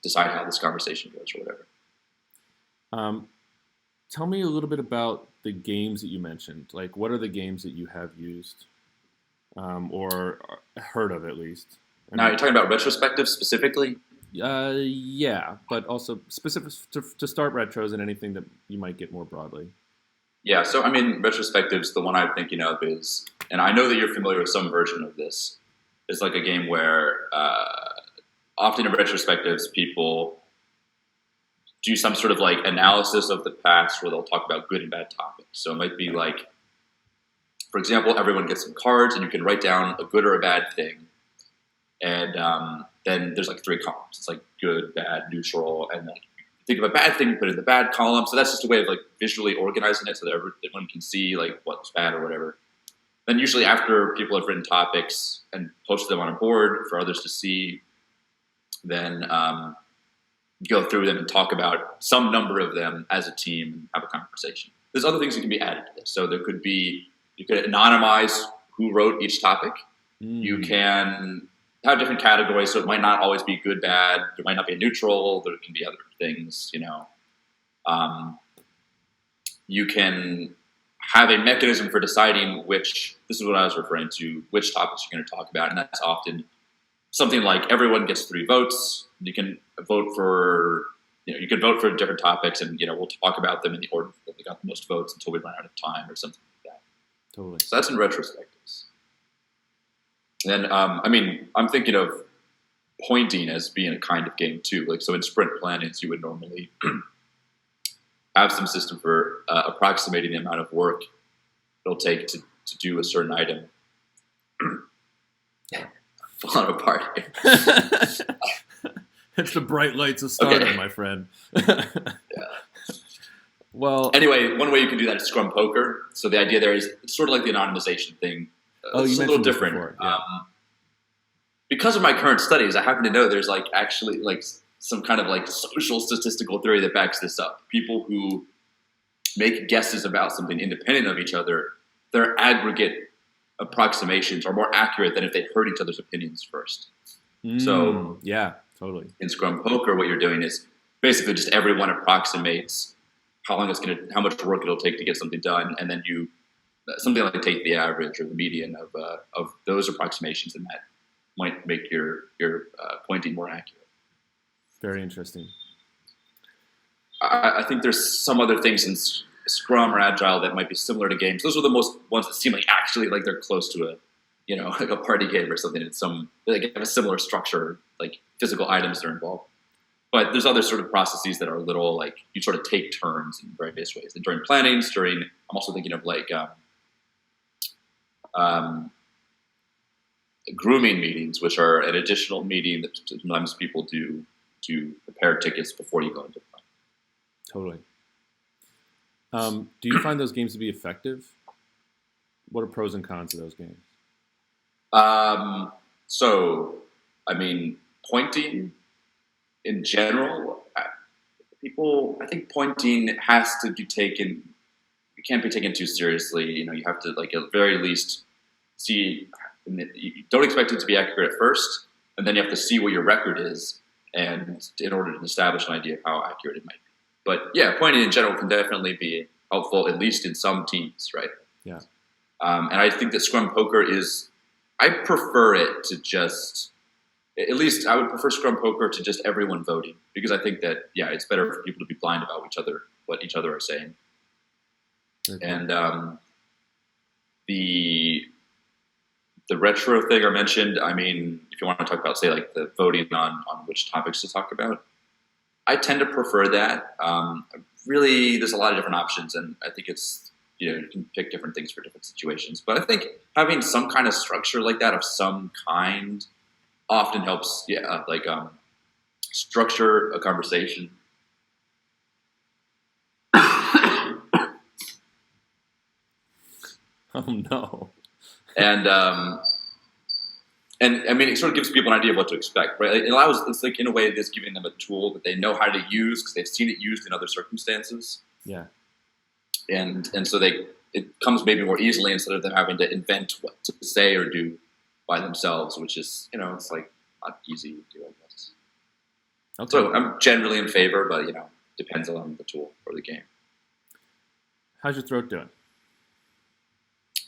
decide how this conversation goes or whatever. Tell me a little bit about the games that you mentioned. Like, what are the games that you have used or heard of at least? Now, you're talking about retrospective specifically? Yeah, but also specific to start retros and anything that you might get more broadly. Yeah, so I mean, retrospectives. The one I'm thinking of is, and I know that you're familiar with some version of this. It's like a game where often in retrospectives, people do some sort of like analysis of the past, where they'll talk about good and bad topics. So it might be like, for example, everyone gets some cards, and you can write down a good or a bad thing, and then there's like 3 columns. It's like good, bad, neutral, and then think of a bad thing, you put it in the bad column. So that's just a way of like visually organizing it so that everyone can see like what's bad or whatever. Then usually after people have written topics and posted them on a board for others to see, then go through them and talk about some number of them as a team and have a conversation. There's other things that can be added to this. So there could be, you could anonymize who wrote each topic. You can have different categories, so it might not always be good, bad. There might not be a neutral. There can be other things, you know. You can have a mechanism for deciding which, this is what I was referring to, which topics you're going to talk about, and that's often something like everyone gets 3 votes. You can vote for, you can vote for different topics, and we'll talk about them in the order that they got the most votes until we run out of time or something like that. Totally. So that's in retrospectives. And then, I'm thinking of pointing as being a kind of game too. Like, so in sprint plannings, you would normally have some system for approximating the amount of work it'll take to do a certain item. Falling apart. It's the bright lights of stardom, Okay. my friend. Yeah. Well, anyway, one way you can do that is scrum poker. So the idea there is it's sort of like the anonymization thing. you it's a little mentioned this different. before, yeah. Because of my current studies, I happen to know there's like actually like some kind of like social statistical theory that backs this up. People who make guesses about something independent of each other, their aggregate approximations are more accurate than if they heard each other's opinions first. So yeah, totally. in scrum poker, what you're doing is basically just everyone approximates how much work it'll take to get something done, and then you something like take the average or the median of those approximations, and that might make your pointing more accurate. Very interesting. I think there's some other things in Scrum or Agile that might be similar to games. Those are the most ones that seem like actually like they're close to a like a party game or something. It's they have a similar structure, like physical items that are involved. But there's other sort of processes that are a little like you sort of take turns in various ways. And during plannings, I'm also thinking of like grooming meetings, which are an additional meeting that sometimes people do to prepare tickets before you go into plan. Totally. Do you find those games to be effective? What are pros and cons of those games? So, pointing in general, I think pointing has to be taken, it can't be taken too seriously. You have to, like, at the very least, see, you don't expect it to be accurate at first, and then you have to see what your record is, and in order to establish an idea of how accurate it might be. But yeah, pointing in general can definitely be helpful, at least in some teams, right? Yeah. And I think that Scrum Poker I prefer it to just, at least I would prefer Scrum Poker to just everyone voting, because I think that, it's better for people to be blind about what each other are saying. Okay. And the retro thing I mentioned, if you want to talk about, say, like the voting on which topics to talk about, I tend to prefer that. Really, there's a lot of different options, and I think it's, you can pick different things for different situations. But I think having some kind of structure like that of some kind often helps, structure a conversation. Oh, no. And it sort of gives people an idea of what to expect, right? It's like, in a way, it's giving them a tool that they know how to use because they've seen it used in other circumstances. Yeah. And so it comes maybe more easily instead of them having to invent what to say or do by themselves, which is, it's like not easy to do, I guess. Okay. So I'm generally in favor, but, depends on the tool or the game. How's your throat doing?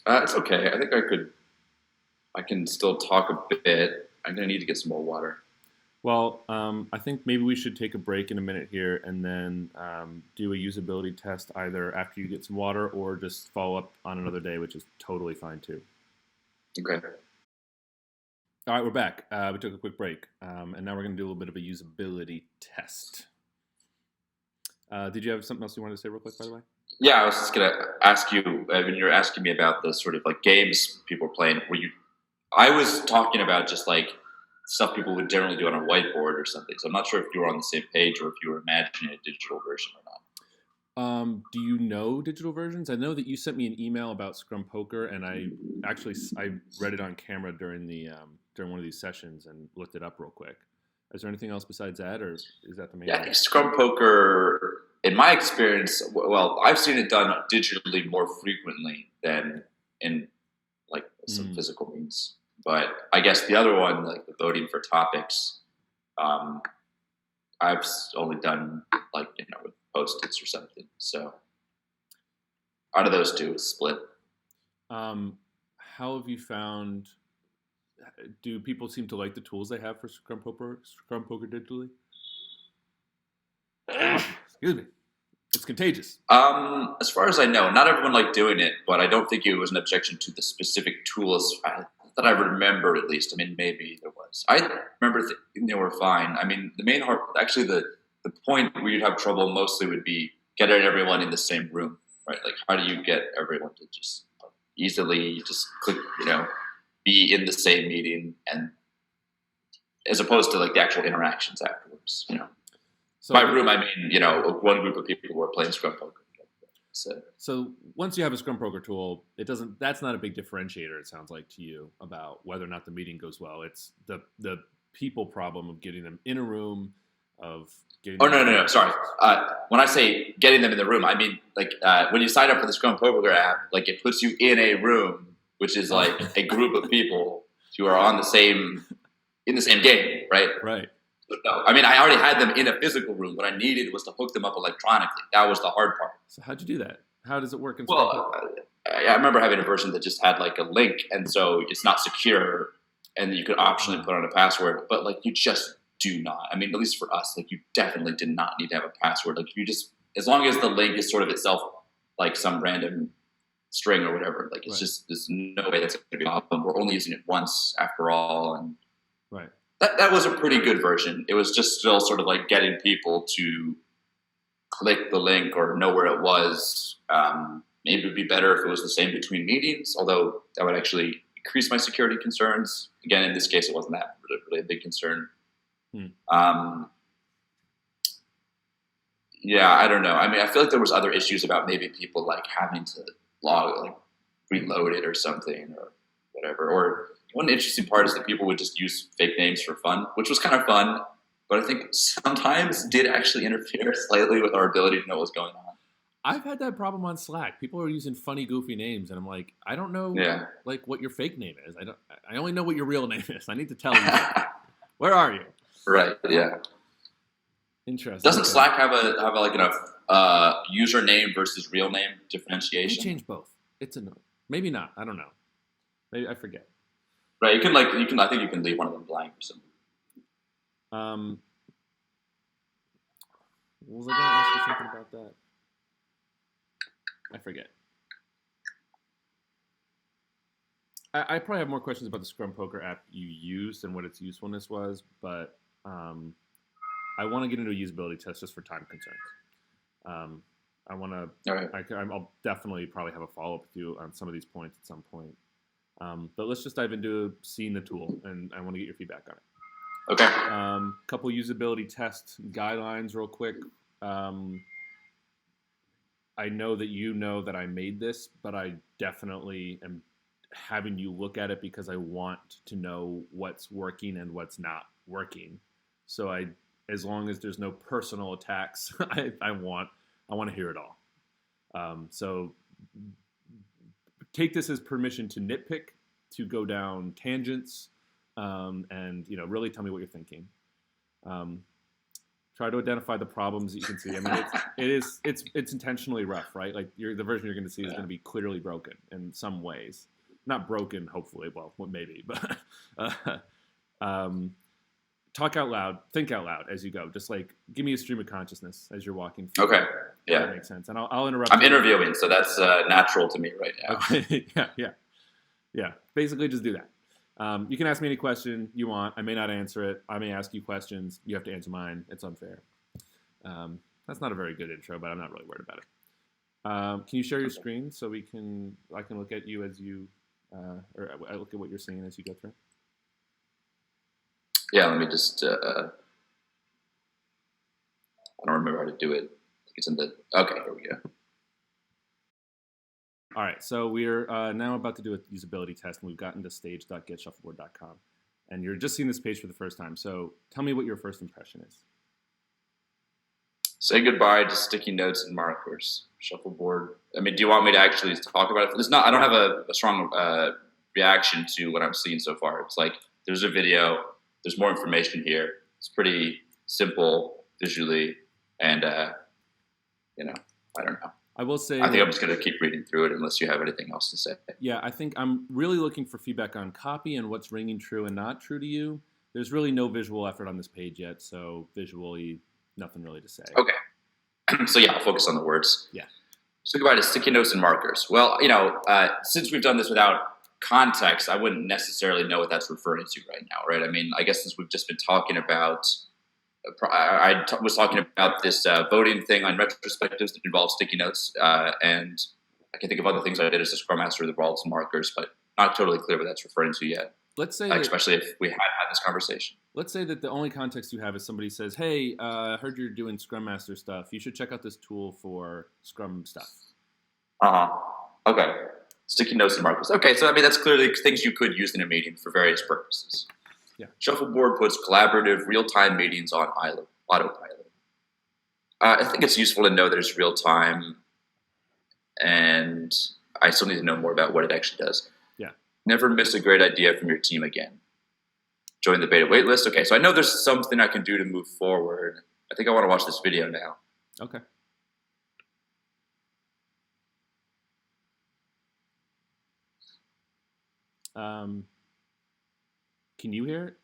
It's okay. I think I can still talk a bit. I'm going to need to get some more water. Well, I think maybe we should take a break in a minute here and then do a usability test either after you get some water or just follow up on another day, which is totally fine too. Okay. All right, we're back. We took a quick break, and now we're going to do a little bit of a usability test. Did you have something else you wanted to say real quick, by the way? Yeah, I was just gonna ask you when you're asking me about the sort of like games people are playing. I was talking about just like stuff people would generally do on a whiteboard or something. So I'm not sure if you were on the same page or if you were imagining a digital version or not. Do you know digital versions? I know that you sent me an email about Scrum Poker, and I read it on camera during one of these sessions and looked it up real quick. Is there anything else besides that, or is that the main? Yeah, Scrum Poker, in my experience, well, I've seen it done digitally more frequently than in like some physical means. But I guess the other one, like the voting for topics, I've only done like with Post-its or something. So out of those two, it's split. How have you found? Do people seem to like the tools they have for Scrum Poker digitally? Excuse me. It's contagious. As far as I know, not everyone liked doing it, but I don't think it was an objection to the specific tools that I remember, at least. I mean, maybe there was. I remember thinking they were fine. I mean, the main the point where you'd have trouble mostly would be getting everyone in the same room, right? Like, how do you get everyone to just easily just click, be in the same meeting, and as opposed to like the actual interactions afterwards, So by room, I mean, one group of people who are playing Scrum Poker. So once you have a Scrum Poker tool, that's not a big differentiator, it sounds like to you, about whether or not the meeting goes well. It's the people problem of getting them in a room, of getting them. No, sorry. When I say getting them in the room, I mean like when you sign up for the Scrum Poker app, like it puts you in a room, which is like a group of people who are in the same game, right? Right. No, I mean, I already had them in a physical room. What I needed was to hook them up electronically. That was the hard part. So how'd you do that? How does it work in Scrum Poker? I remember having a version that just had like a link, and so it's not secure, and you could optionally put on a password, but like you just do not. I mean, at least for us, like you definitely did not need to have a password. Like you just, as long as the link is sort of itself like some random string or whatever, like it's just, there's no way that's going to be a problem. We're only using it once after all, and right. That was a pretty good version. It was just still sort of like getting people to click the link or know where it was. Maybe it would be better if it was the same between meetings, although that would actually increase my security concerns. Again, in this case, it wasn't that really a big concern. Yeah, I don't know. I mean, I feel like there was other issues about maybe people like having to reload it or something or whatever. Or one interesting part is that people would just use fake names for fun, which was kind of fun, but I think sometimes did actually interfere slightly with our ability to know what's going on. I've had that problem on Slack. People are using funny, goofy names, and I'm like, I don't know, like what your fake name is. I only know what your real name is. I need to tell you. Where are you? Right. Yeah. Interesting. Doesn't Slack have a username versus real name differentiation? We change both. It's maybe not. I don't know. Maybe I forget. Right. I think you can leave one of them blank or something. Was I going to ask you something about that? I forget. I probably have more questions about the Scrum Poker app you used and what its usefulness was, but I want to get into a usability test just for time concerns. I want to. All right. I'll definitely probably have a follow up with you on some of these points at some point. But let's just dive into seeing the tool, and I want to get your feedback on it. Okay. Couple usability test guidelines, real quick. I know that you know that I made this, but I definitely am having you look at it because I want to know what's working and what's not working. So as long as there's no personal attacks, I want to hear it all. So take this as permission to nitpick, to go down tangents, and really tell me what you're thinking. Try to identify the problems that you can see. I mean, it's intentionally rough, right? Like the version you're going to see is going to be clearly broken in some ways. Not broken, hopefully. Well, maybe, but talk out loud, think out loud as you go. Just like give me a stream of consciousness as you're walking through. Okay. Yeah. That makes sense. And I'll interrupt. I'm interviewing, so that's natural to me right now. Okay. Yeah. Basically, just do that. You can ask me any question you want. I may not answer it. I may ask you questions. You have to answer mine. It's unfair. That's not a very good intro, but I'm not really worried about it. Can you share your screen so I can look at you as you, or I look at what you're seeing as you go through? Yeah, let me just, I don't remember how to do it. I think it's in the, okay, here we go. All right, so we're now about to do a usability test, and we've gotten to stage.getshuffleboard.com. And you're just seeing this page for the first time, so tell me what your first impression is. Say goodbye to sticky notes and markers. Shuffleboard. I mean, do you want me to actually talk about it? It's not. I don't have a strong reaction to what I'm seeing so far. It's like there's a video. There's more information here. It's pretty simple visually, and I don't know. I will say. I think I'm just going to keep reading through it unless you have anything else to say. Yeah, I think I'm really looking for feedback on copy and what's ringing true and not true to you. There's really no visual effort on this page yet, so visually, nothing really to say. Okay. So yeah, I'll focus on the words. Yeah. So goodbye to sticky notes and markers. Well, since we've done this without context, I wouldn't necessarily know what that's referring to right now, right? I mean, I guess since we've just been talking about, was talking about this voting thing on retrospectives that involves sticky notes, and I can think of other things I did as a Scrum Master that involves markers, but not totally clear what that's referring to yet. Let's say especially if we had this conversation. Let's say that the only context you have is somebody says, hey, I heard you're doing Scrum Master stuff. You should check out this tool for Scrum stuff. Okay. Sticky notes and markers. Okay, so I mean, that's clearly things you could use in a meeting for various purposes. Yeah. Shuffleboard puts collaborative, real-time meetings on autopilot. I think it's useful to know that it's real-time, and I still need to know more about what it actually does. Yeah. Never miss a great idea from your team again. Join the beta waitlist. Okay, so I know there's something I can do to move forward. I think I want to watch this video now. Okay. Can you hear it?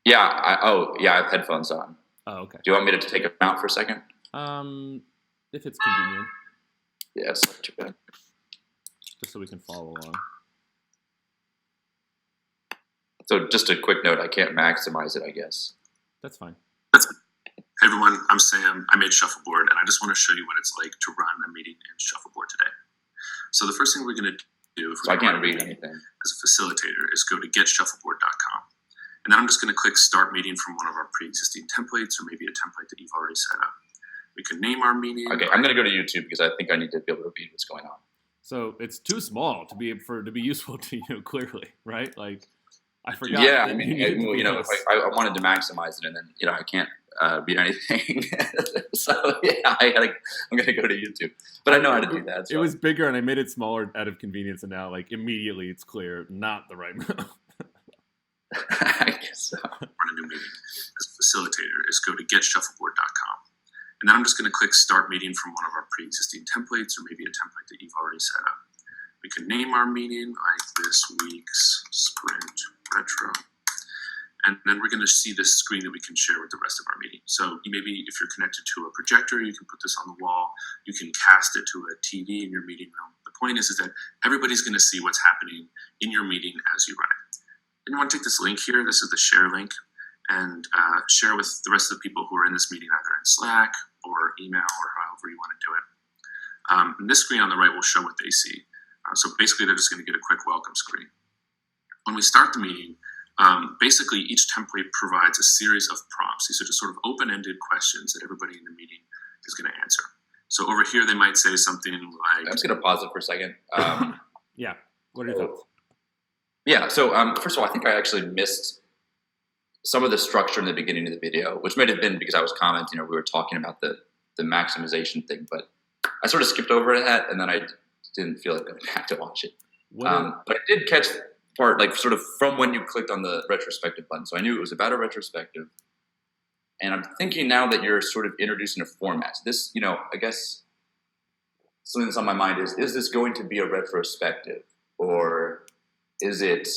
Yeah. I have headphones on. Oh, okay. Do you want me to take them out for a second? If it's convenient. Yeah, it's not too bad. Just so we can follow along. So just a quick note, I can't maximize it, I guess. That's fine. Hey everyone, I'm Sam. I made Shuffleboard, and I just want to show you what it's like to run a meeting in Shuffleboard today. So the first thing we're going to do, so I can't read anything, as a facilitator, is go to getshuffleboard.com. And then I'm just going to click Start Meeting from one of our pre-existing templates, or maybe a template that you've already set up. We can name our meeting. Okay, I'm going to go to YouTube because I think I need to be able to read what's going on. So it's too small to be useful to you, clearly, right? Like, I forgot. Yeah, I mean, if I wanted to maximize it, and then I can't read anything. So yeah, I'm going to go to YouTube, but I know how to do that. So. It was bigger, and I made it smaller out of convenience, and now immediately it's clear, not the right move. I guess so. Run a new meeting as a facilitator is go to getshuffleboard.com. And then I'm just going to click Start Meeting from one of our pre-existing templates, or maybe a template that you've already set up. We can name our meeting like this week's Sprint Retro. And then we're going to see this screen that we can share with the rest of our meeting. So maybe if you're connected to a projector, you can put this on the wall. You can cast it to a TV in your meeting room. The point is that everybody's going to see what's happening in your meeting as you run it. And you want to take this link here. This is the share link. And share with the rest of the people who are in this meeting, either in Slack or email or however you want to do it. And this screen on the right will show what they see. So basically, they're just going to get a quick welcome screen. When we start the meeting, basically each template provides a series of prompts. These are just sort of open-ended questions that everybody in the meeting is going to answer. So over here, they might say something like... I'm just going to pause it for a second. Yeah. What are your thoughts? Yeah. So first of all, I think I actually missed some of the structure in the beginning of the video, which may have been because I was commenting, or we were talking about the maximization thing, but I sort of skipped over that, and then I didn't feel like going back to watch it. But I did catch part, sort of from when you clicked on the retrospective button. So I knew it was about a retrospective, and I'm thinking now that you're sort of introducing a format. This, I guess something that's on my mind is this going to be a retrospective, or is it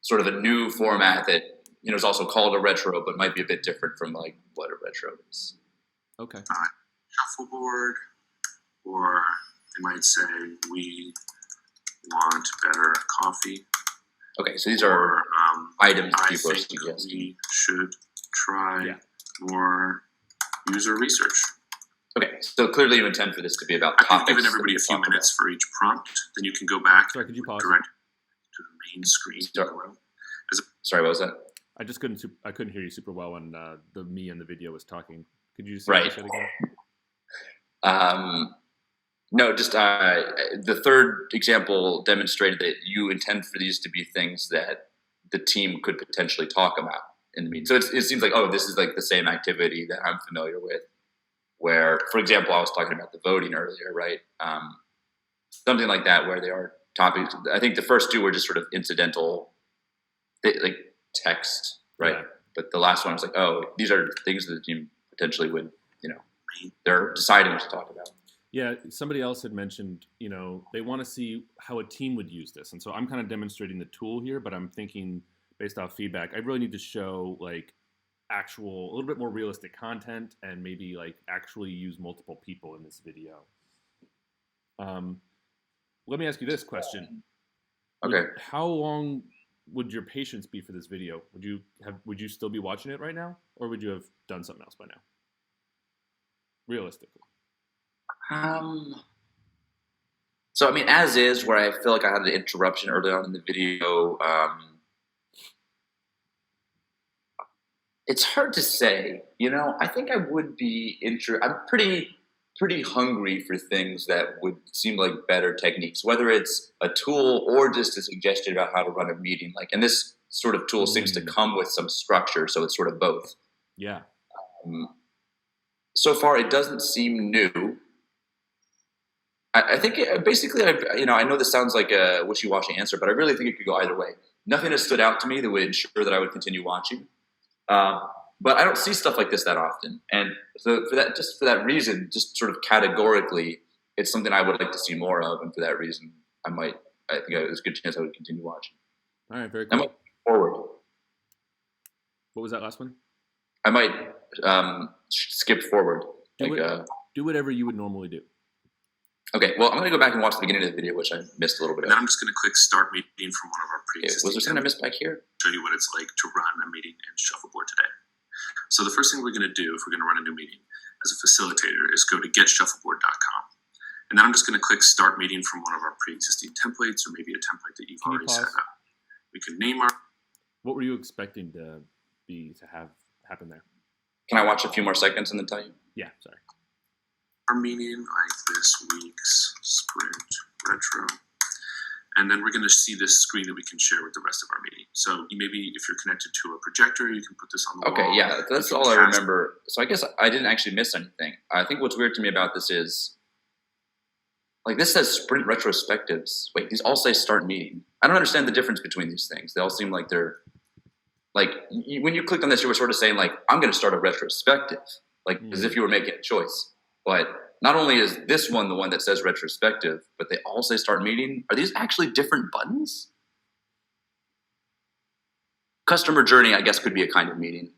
sort of a new format that is also called a retro, but might be a bit different from like what a retro is. Okay. Shuffleboard, or they might say we want better coffee. Okay, so these are items I people are think suggesting. we should try more user research. Okay, so clearly you intend for this to be about I've topics. given everybody a few minutes for each prompt. Then you can go back Sorry, could you pause? direct to the main screen. Sorry, what was that? I just couldn't hear you super well when the me and the video was talking. Could you just say Right. that again? No, just the third example demonstrated that you intend for these to be things that the team could potentially talk about in the meeting. So it seems like, oh, this is like the same activity that I'm familiar with. Where, for example, I was talking about the voting earlier, right? Something like that, where they are topics. I think the first two were just sort of incidental, like text, right? Yeah. But the last one was like, oh, these are things that the team potentially would, they're deciding what to talk about. Yeah, somebody else had mentioned, they want to see how a team would use this. And so I'm kind of demonstrating the tool here, but I'm thinking based off feedback, I really need to show like a little bit more realistic content and maybe like actually use multiple people in this video. Let me ask you this question. Okay. How long would your patience be for this video? Would you still be watching it right now? Or would you have done something else by now? Realistically. So I mean, as is, where I feel like I had an interruption early on in the video. It's hard to say. I think I would be I'm pretty hungry for things that would seem like better techniques, whether it's a tool or just a suggestion about how to run a meeting. And this sort of tool seems to come with some structure, so it's sort of both. Yeah. So far, it doesn't seem new. I think basically, I know this sounds like a wishy-washy answer, but I really think it could go either way. Nothing has stood out to me that would ensure that I would continue watching. But I don't see stuff like this that often. And so for that reason, just sort of categorically, it's something I would like to see more of. And for that reason, I think there's a good chance I would continue watching. All right, very I cool. might forward. What was that last one? I might skip forward. Do whatever you would normally do. Okay, well, I'm going to go back and watch the beginning of the video, which I missed a little bit of. And then I'm just going to click Start Meeting from one of our previous. Was there something I missed back here? Show you what it's like to run a meeting in Shuffleboard today. So the first thing we're going to do if we're going to run a new meeting as a facilitator is go to getshuffleboard.com. And then I'm just going to click Start Meeting from one of our pre-existing templates, or maybe a template that you've already set up. We can name our... What were you expecting to have happen there? Can I watch a few more seconds and then tell you? Yeah, sorry. Our meeting, like this week's Sprint Retro. And then we're going to see this screen that we can share with the rest of our meeting. So maybe if you're connected to a projector, you can put this on the wall. Okay, yeah, that's all I remember. So I guess I didn't actually miss anything. I think what's weird to me about this is, this says Sprint Retrospectives. Wait, these all say Start Meeting. I don't understand the difference between these things. They all seem like they're, when you clicked on this, you were sort of saying, I'm going to start a retrospective, as if you were making a choice. But not only is this one the one that says retrospective, but they all say Start Meeting. Are these actually different buttons? Customer journey, I guess, could be a kind of meeting.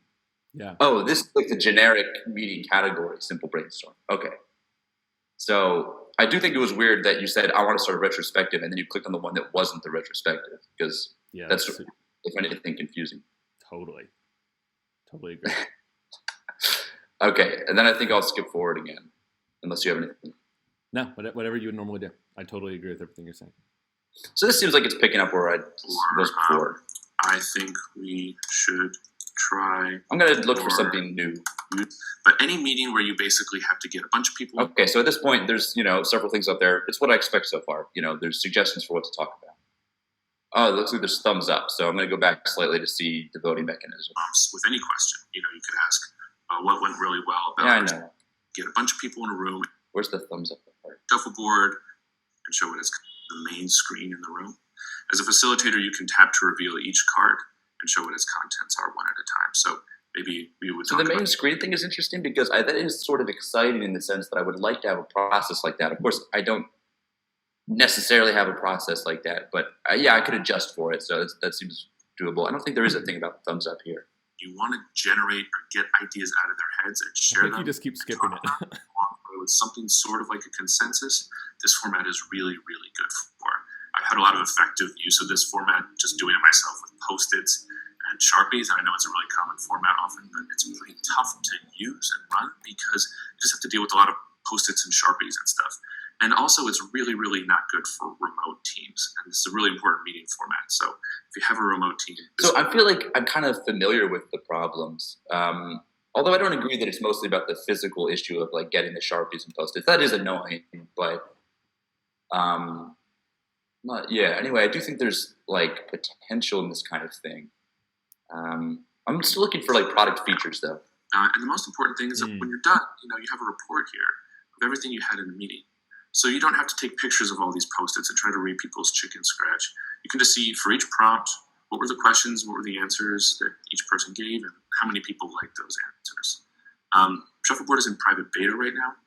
Yeah. Oh, this is the generic meeting category, simple brainstorm. Okay. So I do think it was weird that you said, I want to start a retrospective, and then you clicked on the one that wasn't the retrospective, because that's if anything, confusing. Totally agree. Okay, and then I think I'll skip forward again, unless you have anything. No, whatever you would normally do. I totally agree with everything you're saying. So this seems like it's picking up where I was before. I think we should try. I'm going to look for something new. But any meeting where you basically have to get a bunch of people. Okay, so at this point, there's several things up there. It's what I expect so far. There's suggestions for what to talk about. Oh, it looks like there's thumbs up. So I'm going to go back slightly to see the voting mechanism. With any question, you could ask what went really well about. Yeah, I know. Get a bunch of people in a room. Where's the thumbs up part? Shuffleboard and show it as the main screen in the room. As a facilitator, you can tap to reveal each card and show what its contents are one at a time. So maybe we would. So the main screen thing is interesting because that is sort of exciting in the sense that I would like to have a process like that. Of course, I don't necessarily have a process like that, but I could adjust for it. So that seems doable. I don't think there is a thing about thumbs up here. You want to generate or get ideas out of their heads and I share think them. you just keep skipping it. With something sort of like a consensus, this format is really, really good for. I've had a lot of effective use of this format, just doing it myself with Post-its and Sharpies. And I know it's a really common format often, but it's pretty tough to use and run because you just have to deal with a lot of Post-its and Sharpies and stuff. And also, it's really, really not good for remote teams. And this is a really important meeting format. So if you have a remote team... So I feel like I'm kind of familiar with the problems. Although I don't agree that it's mostly about the physical issue of like getting the Sharpies and Post-its. That is annoying, but anyway, I do think there's like potential in this kind of thing. I'm still looking for like product features though. And the most important thing is that when you're done, you have a report here of everything you had in the meeting. So you don't have to take pictures of all these Post-its and try to read people's chicken scratch. You can just see for each prompt, what were the questions, what were the answers that each person gave, and how many people liked those answers. Shuffleboard is in private beta right now,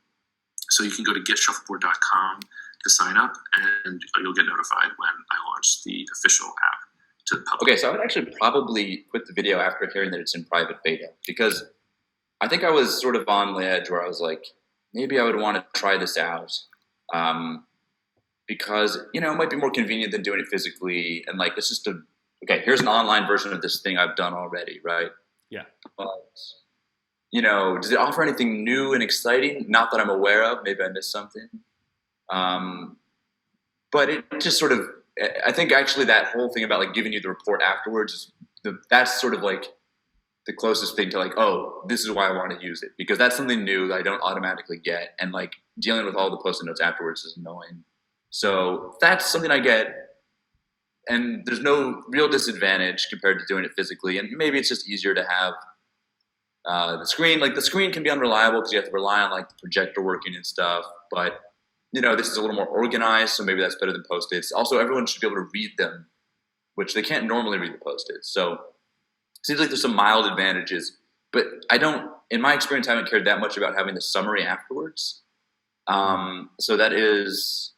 so you can go to getshuffleboard.com to sign up, and you'll get notified when I launch the official app to the public. Okay, so I would actually probably quit the video after hearing that it's in private beta, because I think I was sort of on the edge where I was like, maybe I would want to try this out. Because, it might be more convenient than doing it physically. And like, it's just here's an online version of this thing I've done already, right? Yeah. But, does it offer anything new and exciting? Not that I'm aware of. Maybe I missed something. But it just sort of, I think actually that whole thing about like giving you the report afterwards, that's sort of like the closest thing to like, oh, this is why I want to use it. Because that's something new that I don't automatically get. And like dealing with all the Post-it notes afterwards is annoying. So that's something I get. And there's no real disadvantage compared to doing it physically. And maybe it's just easier to have the screen. Like the screen can be unreliable because you have to rely on like the projector working and stuff. But, this is a little more organized. So maybe that's better than Post-its. Also, everyone should be able to read them, which they can't normally read the Post-its. So it seems like there's some mild advantages. But in my experience, I haven't cared that much about having the summary afterwards. So that is...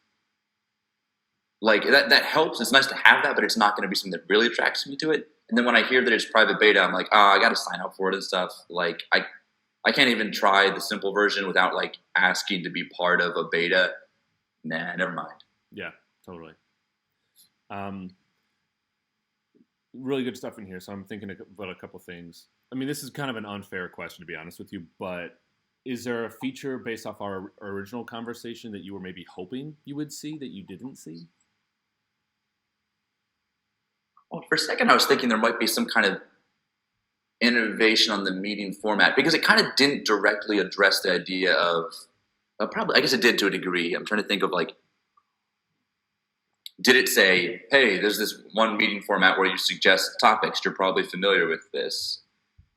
like that helps. It's nice to have that, but it's not going to be something that really attracts me to it. And then when I hear that it's private beta, I'm like, I got to sign up for it and stuff. Like I can't even try the simple version without like asking to be part of a beta. Nah, never mind. Yeah, totally. Really good stuff in here. So I'm thinking about a couple things. I mean, this is kind of an unfair question, to be honest with you, but is there a feature based off our original conversation that you were maybe hoping you would see that you didn't see? Well, for a second, I was thinking there might be some kind of innovation on the meeting format because it kind of didn't directly address the idea of probably, I guess it did to a degree. I'm trying to think of like, did it say, hey, there's this one meeting format where you suggest topics, you're probably familiar with this.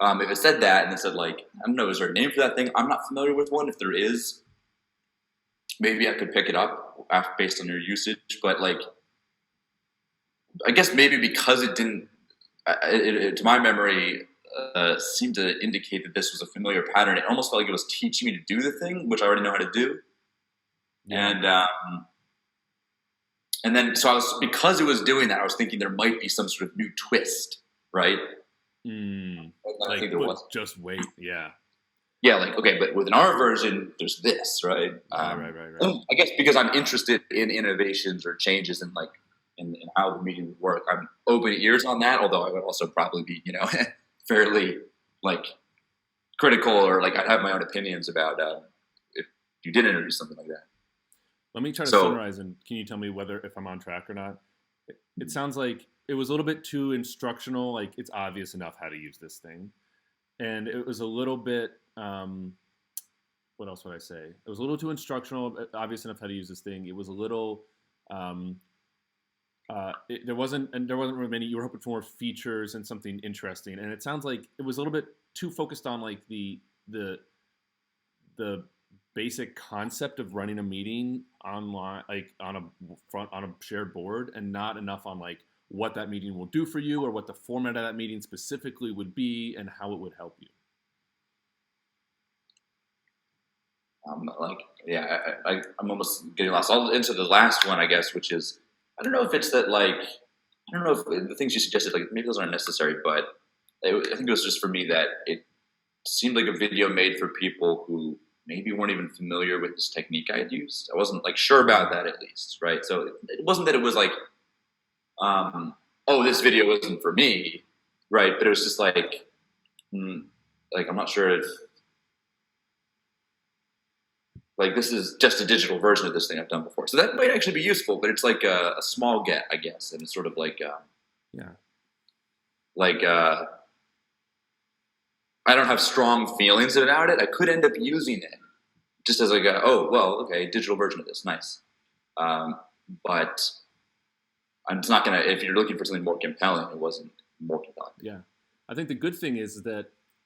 If it said that and it said like, I don't know, is there a name for that thing? I'm not familiar with one. If there is, maybe I could pick it up based on your usage. But like, I guess maybe because it didn't, to my memory, seemed to indicate that this was a familiar pattern. It almost felt like it was teaching me to do the thing, which I already know how to do. Yeah. And then, so because it was doing that, I was thinking there might be some sort of new twist, right? Like, think there was. Just wait, yeah. Yeah, like, okay, but within our version, there's this, right? Right. I guess because I'm interested in innovations or changes in like, in how the meeting would work, I'm open ears on that, although I would also probably be, fairly like critical or like I'd have my own opinions about if you did introduce something like that. Let me try to summarize, and can you tell me if I'm on track or not? It sounds like it was a little bit too instructional, like it's obvious enough how to use this thing. And it was a little bit, what else would I say? It was a little too instructional, obvious enough how to use this thing. It was a little, there wasn't really many, you were hoping for more features and something interesting. And it sounds like it was a little bit too focused on like the basic concept of running a meeting online, like on a shared board, and not enough on like what that meeting will do for you or what the format of that meeting specifically would be and how it would help you. I'm almost getting lost. I'll into the last one, I guess, which is, I don't know if it's that like I don't know if the things you suggested, like maybe those aren't necessary, but I think it was just for me that it seemed like a video made for people who maybe weren't even familiar with this technique I had used. I wasn't like sure about that at least, right? So it wasn't that it was like, oh, this video wasn't for me, right? But it was just like I'm not sure if like this is just a digital version of this thing I've done before. So that might actually be useful, but it's like a small get, I guess, and it's sort of like I don't have strong feelings about it. I could end up using it just as like digital version of this, nice. But I'm just not gonna. If you're looking for something more compelling, it wasn't more compelling. Yeah, I think the good thing is that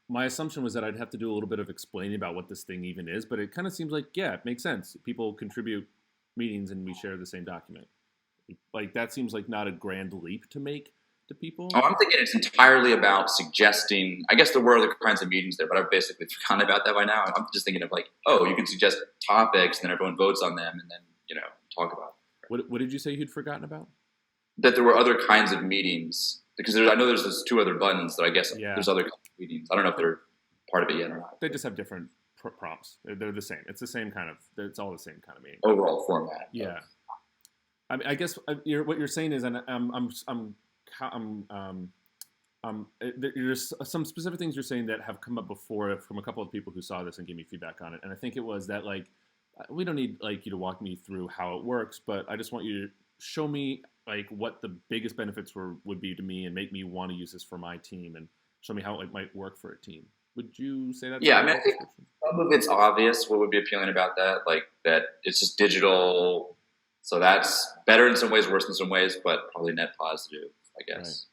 my assumption was that I'd have to do a little bit of explaining about what this thing even is, but it kind of seems like, yeah, it makes sense. People contribute meetings and we share the same document. Like that seems like not a grand leap to make to people. Oh, I'm thinking it's entirely about suggesting. I guess there were other kinds of meetings there, but I've basically forgotten about that by now. I'm just thinking of like, oh, you can suggest topics, and then everyone votes on them, and then talk about it. What did you say you'd forgotten about? That there were other kinds of meetings. Because I know there's those 2 other buttons that I guess there's other meetings. I don't know if they're part of it yet or not. They just have different prompts. They're the same. It's the same kind of. It's all the same kind of meeting. Overall format. Yeah. I mean, I guess what you're saying is, and there's some specific things you're saying that have come up before from a couple of people who saw this and gave me feedback on it. And I think it was that like we don't need like you to walk me through how it works, but I just want you to show me like what the biggest benefits would be to me and make me want to use this for my team and show me how it might work for a team. Would you say that? Yeah, I mean, I think some of it's obvious what would be appealing about that, like that it's just digital. So that's better in some ways, worse in some ways, but probably net positive, I guess.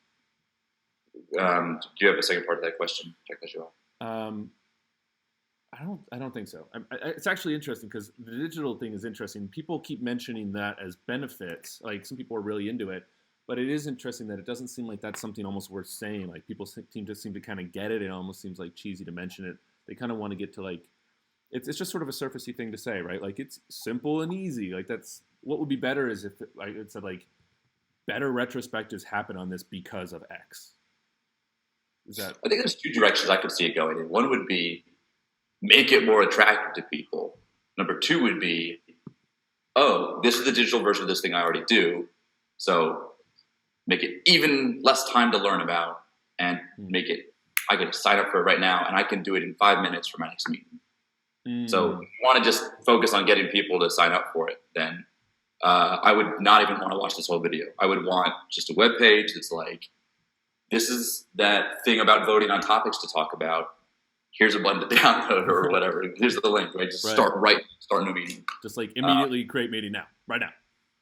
Right. Do you have a second part of that question? Check that you off. I don't think so. It's actually interesting because the digital thing is interesting. People keep mentioning that as benefits. Like some people are really into it, but it is interesting that it doesn't seem like that's something almost worth saying. Like people seem to kind of get it. It almost seems like cheesy to mention it. They kind of want to get to like, it's just sort of a surfacey thing to say, right? Like it's simple and easy. Like that's what would be better is if it said like better retrospectives happen on this because of X. Is that? I think there's 2 directions I could see it going in. One would be make it more attractive to people. Number 2 would be, oh, this is the digital version of this thing I already do. So make it even less time to learn about and make it, I could sign up for it right now and I can do it in 5 minutes for my next meeting. So if you want to just focus on getting people to sign up for it, then I would not even want to watch this whole video. I would want just a web page that's like, this is that thing about voting on topics to talk about. Here's a button to download or whatever. Here's the link, right? Just start a new meeting. Just like immediately create meeting now, right now.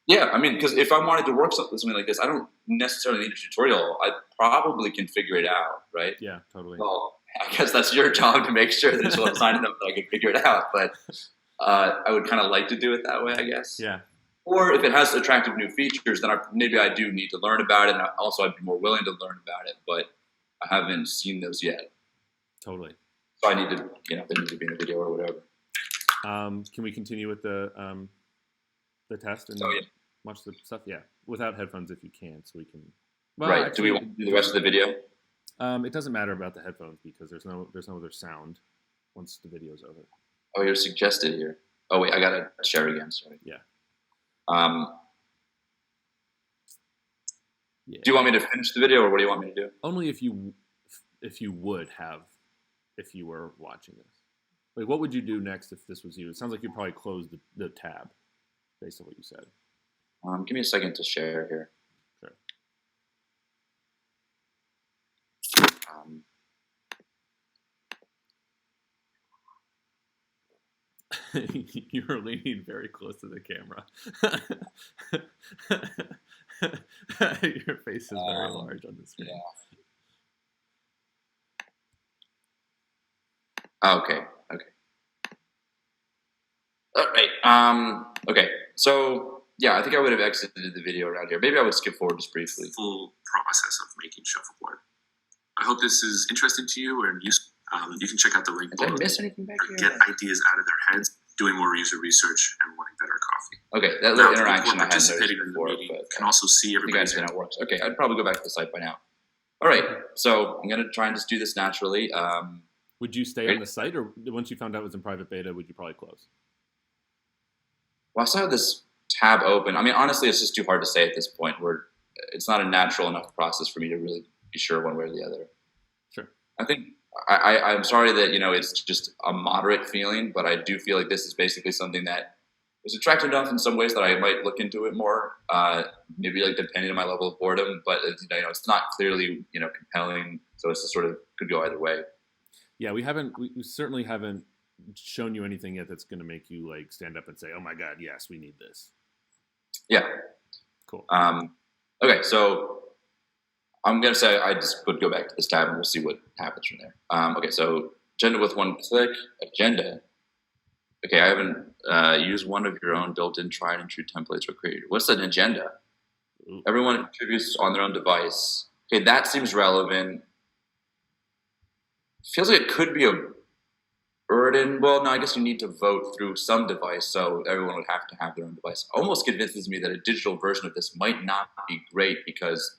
Yeah, I mean, because if I wanted to work something like this, I don't necessarily need a tutorial. I probably can figure it out, right? Yeah, totally. Well, I guess that's your job to make sure that it's well signed up that I can figure it out. But I would kind of like to do it that way, I guess. Yeah. Or if it has attractive new features, then maybe I do need to learn about it. And also, I'd be more willing to learn about it. But I haven't seen those yet. Totally. So I need to, they need to be in a video or whatever. Can we continue with the test and watch the stuff? Yeah, without headphones if you can, so we can. Well, right. Actually, do we want to do the rest of the video? It doesn't matter about the headphones because there's no other sound once the video's over. Oh, you're suggested here. Oh wait, I gotta share it again. Sorry. Yeah. Do you want me to finish the video, or what do you want me to do? Only if you would have, if you were watching this. Like, what would you do next if this was you? It sounds like you'd probably close the tab, based on what you said. Give me a second to share here. Sure. You're leaning very close to the camera. Your face is very large on this screen. Yeah. Okay. All right. Okay. So yeah, I think I would have exited the video around here. Maybe I would skip forward just briefly. Full process of making shuffleboard. I hope this is interesting to you, and you can check out the link Did below. I miss anything back here? Get ideas out of their heads doing more user research, and wanting better coffee. Okay, that Now, little interaction I had participating noticed in the before, meeting but can also see I think I everybody's understand how it works. Okay, I'd probably go back to the site by now. All right, so I'm gonna try and just do this naturally. Would you stay on the site, or once you found out it was in private beta, would you probably close? Well, I still have this tab open. I mean, honestly, it's just too hard to say at this point. It's not a natural enough process for me to really be sure one way or the other. Sure. I think I'm sorry that it's just a moderate feeling, but I do feel like this is basically something that is attractive enough in some ways that I might look into it more. Maybe like depending on my level of boredom, but it's not clearly compelling, so it's just sort of could go either way. Yeah, we certainly haven't shown you anything yet that's going to make you like stand up and say, "Oh my God, yes, we need this." Yeah. Cool. Okay, so I'm gonna say I just would go back to this tab and we'll see what happens from there. Okay, so agenda with one click. Agenda. Okay, I haven't used one of your own built-in tried and true templates or created. What's an agenda? Ooh. Everyone contributes on their own device. Okay, that seems relevant. Feels like it could be a burden. Well, no, I guess you need to vote through some device, so everyone would have to have their own device. Almost convinces me that a digital version of this might not be great because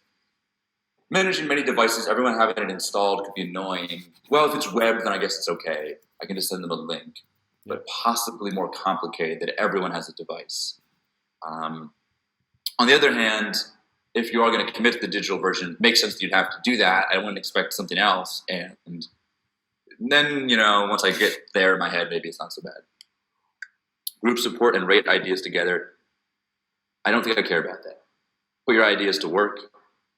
managing many devices, everyone having it installed could be annoying. Well, if it's web, then I guess it's okay. I can just send them a link. But possibly more complicated that everyone has a device. On the other hand, if you are going to commit to the digital version, it makes sense that you'd have to do that. I wouldn't expect something else. And then, once I get there in my head, maybe it's not so bad. Group support and rate ideas together. I don't think I care about that. Put your ideas to work.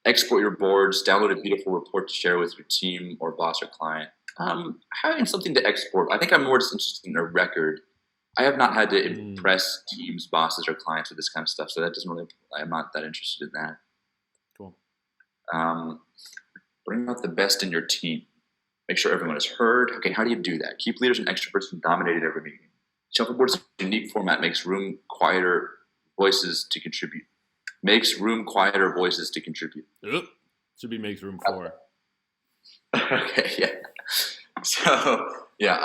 Export your boards. Download a beautiful report to share with your team or boss or client. Having something to export. I think I'm more just interested in a record. I have not had to impress teams, bosses, or clients with this kind of stuff, so that doesn't really. I'm not that interested in that. Cool. Bring out the best in your team. Make sure everyone is heard. Okay, how do you do that? Keep leaders and extroverts from dominating every meeting. Shuffleboard's unique format makes room quieter voices to contribute. Makes room quieter voices to contribute. Should be makes room for. Okay, yeah. So, yeah,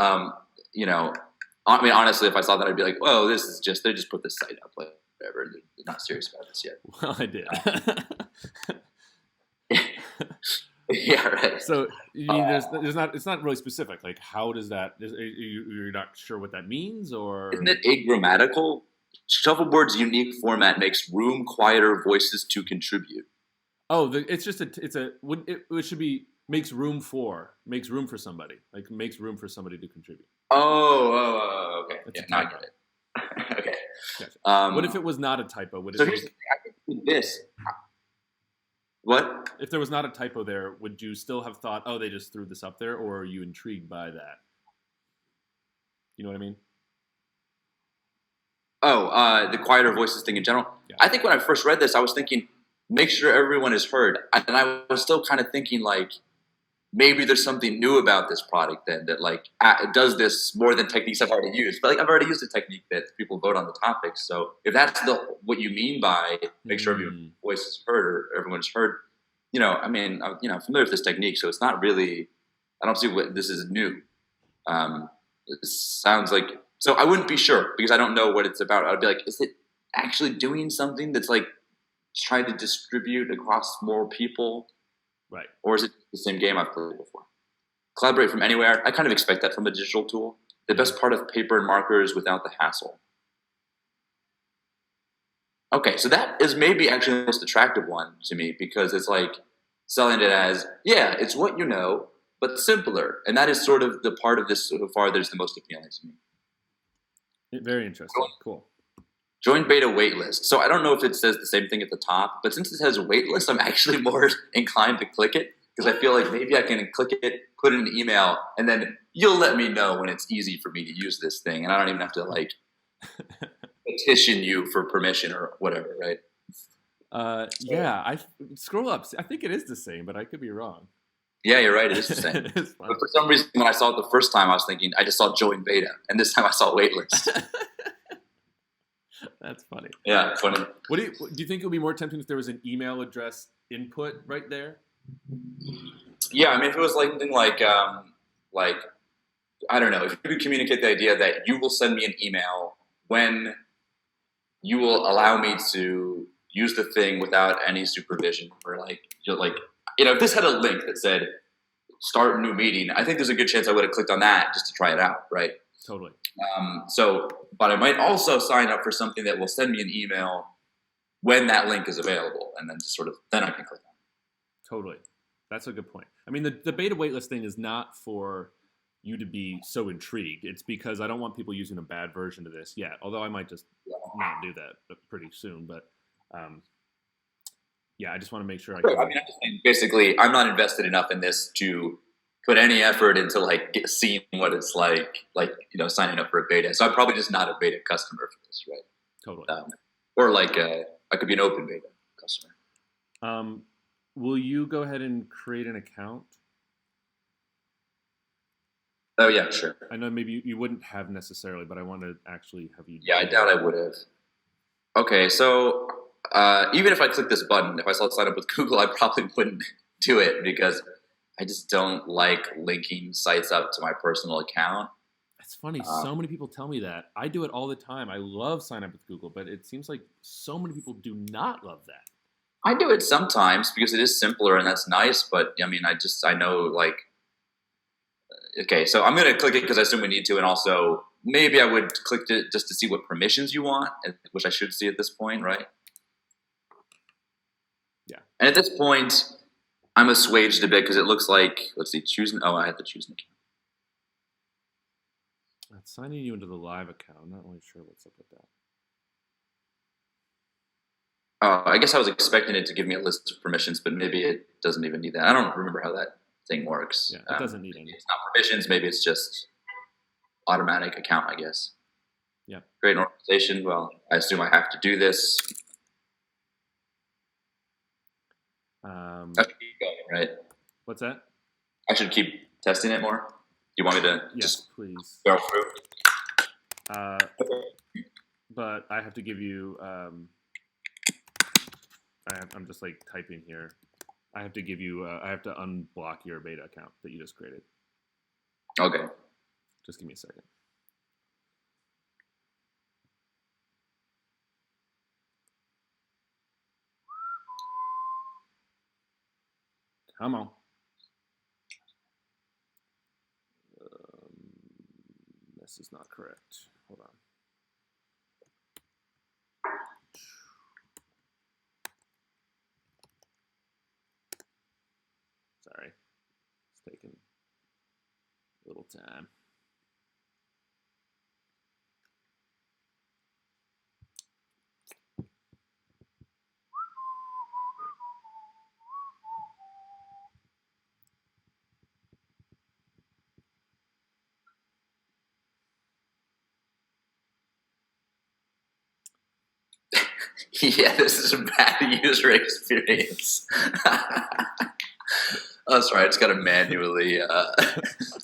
I mean, honestly, if I saw that, I'd be like, "Whoa, this is they just put this site up, like, whatever. They're not serious about this yet." Well, I did. Yeah, right. So, you mean it's not really specific. Like, how does that? You're not sure what that means, or isn't it agrammatical? Shuffleboard's unique format makes room quieter voices to contribute. Oh, it should be makes room for somebody, like makes room for somebody to contribute. Oh, okay. Yeah, now I get it. Okay. Gotcha. What if it was not a typo? Here's this. What? If there was not a typo there, would you still have thought, oh, they just threw this up there, or are you intrigued by that? You know what I mean? Oh, the quieter voices thing in general. Yeah. I think when I first read this, I was thinking, make sure everyone is heard. And I was still kind of thinking, like, maybe there's something new about this product then that, like, does this more than techniques I've already used. But, like, I've already used a technique that people vote on the topics. So if that's what you mean by make sure everyone's voice is heard or everyone's heard, I mean, I'm familiar with this technique. So it's not really, I don't see what this is new. It sounds like, so I wouldn't be sure because I don't know what it's about. I'd be like, is it actually doing something that's like trying to distribute across more people? Right. Or is it the same game I've played before? Collaborate from anywhere. I kind of expect that from a digital tool. The best part of paper and marker is without the hassle. Okay, so that is maybe actually the most attractive one to me because it's like selling it as, yeah, it's what you know, but simpler. And that is sort of the part of this so far that is the most appealing to me. Very interesting. Cool. Join beta waitlist. So I don't know if it says the same thing at the top, but since it says waitlist, I'm actually more inclined to click it because I feel like maybe I can click it, put in an email, and then you'll let me know when it's easy for me to use this thing. And I don't even have to like petition you for permission or whatever, right? Yeah, I scroll up. I think it is the same, but I could be wrong. Yeah, you're right. It is the same. But for some reason, when I saw it the first time, I was thinking I just saw join beta, and this time I saw waitlist. That's funny. Yeah, funny. Do you think it would be more tempting if there was an email address input right there? Yeah, I mean, if it was like something like I don't know, if you could communicate the idea that you will send me an email when you will allow me to use the thing without any supervision, or like, if this had a link that said start a new meeting, I think there's a good chance I would have clicked on that just to try it out, right? Totally. But I might also sign up for something that will send me an email when that link is available, and then then I can click on it. Totally. That's a good point. I mean, the beta waitlist thing is not for you to be so intrigued. It's because I don't want people using a bad version of this yet, although I might just not do that pretty soon. But yeah, I just want to make sure I can. I mean, basically, I'm not invested enough in this to put any effort into seeing what it's like signing up for a beta. So I'm probably just not a beta customer for this, right? Totally. Or I could be an open beta customer. Will you go ahead and create an account? Oh yeah, sure. I know maybe you wouldn't have necessarily, but I want to actually have you. Yeah, I doubt I would have. Okay, so even if I click this button, if I saw sign up with Google, I probably wouldn't do it because I just don't like linking sites up to my personal account. It's funny. So many people tell me that. I do it all the time. I love sign up with Google, but it seems like so many people do not love that. I do it sometimes because it is simpler and that's nice. But I mean, I know okay, so I'm going to click it because I assume we need to. And also maybe I would click it just to see what permissions you want, which I should see at this point, right? Yeah. And at this point, I'm assuaged a bit because it looks like, let's see, I have to choose an account. It's signing you into the live account. I'm not really sure what's up with that. I guess I was expecting it to give me a list of permissions, but maybe it doesn't even need that. I don't remember how that thing works. Yeah, it doesn't need any. It's not permissions. Maybe it's just automatic account, I guess. Yeah. Create an organization. Well, I assume I have to do this. I should keep going, right? What's that? I should keep testing it more. Do you want me to just please go through? But I have to give you. I'm just typing here. I have to give you. I have to unblock your beta account that you just created. Okay. Just give me a second. Come on. This is not correct. Hold on. Sorry. It's taking a little time. Yeah, this is a bad user experience. Oh, sorry, I just got to manually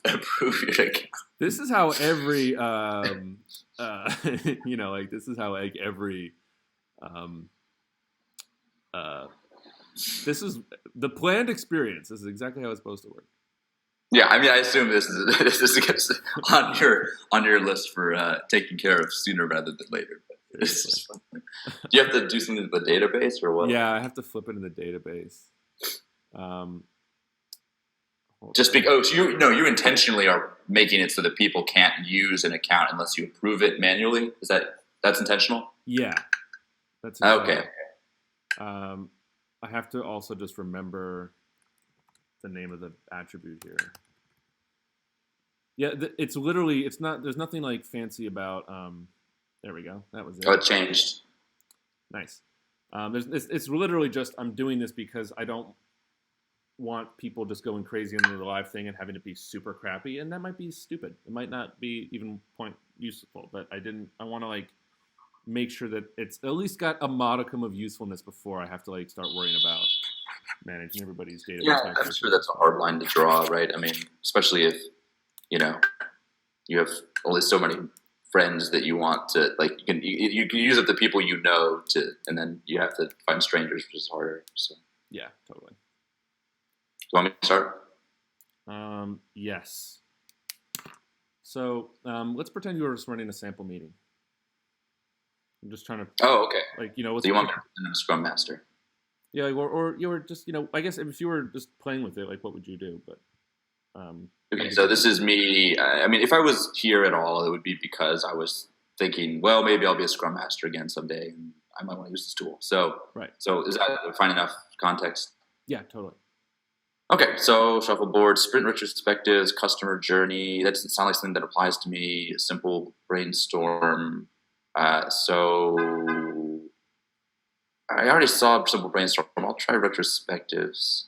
approve your account. This is how every, this is how every, this is the planned experience. This is exactly how it's supposed to work. Yeah, I mean, I assume this is on your list for taking care of sooner rather than later. Do you have to do something with the database or what? Yeah, I have to flip it in the database. Just because you intentionally are making it so that people can't use an account unless you approve it manually. That's intentional? Yeah, that's okay. I have to also just remember the name of the attribute here. Yeah, it's literally, it's not, there's nothing fancy about, there we go. That was it. Oh, it changed. Nice. It's literally just, I'm doing this because I don't want people just going crazy into the live thing and having it be super crappy. And that might be stupid. It might not be even useful, but I want to make sure that it's at least got a modicum of usefulness before I have to start worrying about managing everybody's database. Yeah, I'm sure that's a hard line to draw, right? I mean, especially if, you have only so many friends that you want to, you can use up the people and then you have to find strangers, which is harder. So yeah, totally. Do you want me to start? Yes. So let's pretend you were just running a sample meeting. I'm just trying to. Oh, okay. Like, you know, So you want me to be a Scrum Master? Yeah, or you were just, you know, I guess if you were just playing with it, like, what would you do? But okay, so this is me. I mean, if I was here at all, it would be because I was thinking, well, maybe I'll be a Scrum Master again someday, and I might want to use this tool. So, right. So is that fine enough context? Yeah, totally. Okay, so shuffleboard, sprint retrospectives, customer journey. That doesn't sound like something that applies to me. A simple brainstorm. So I already saw simple brainstorm. I'll try retrospectives.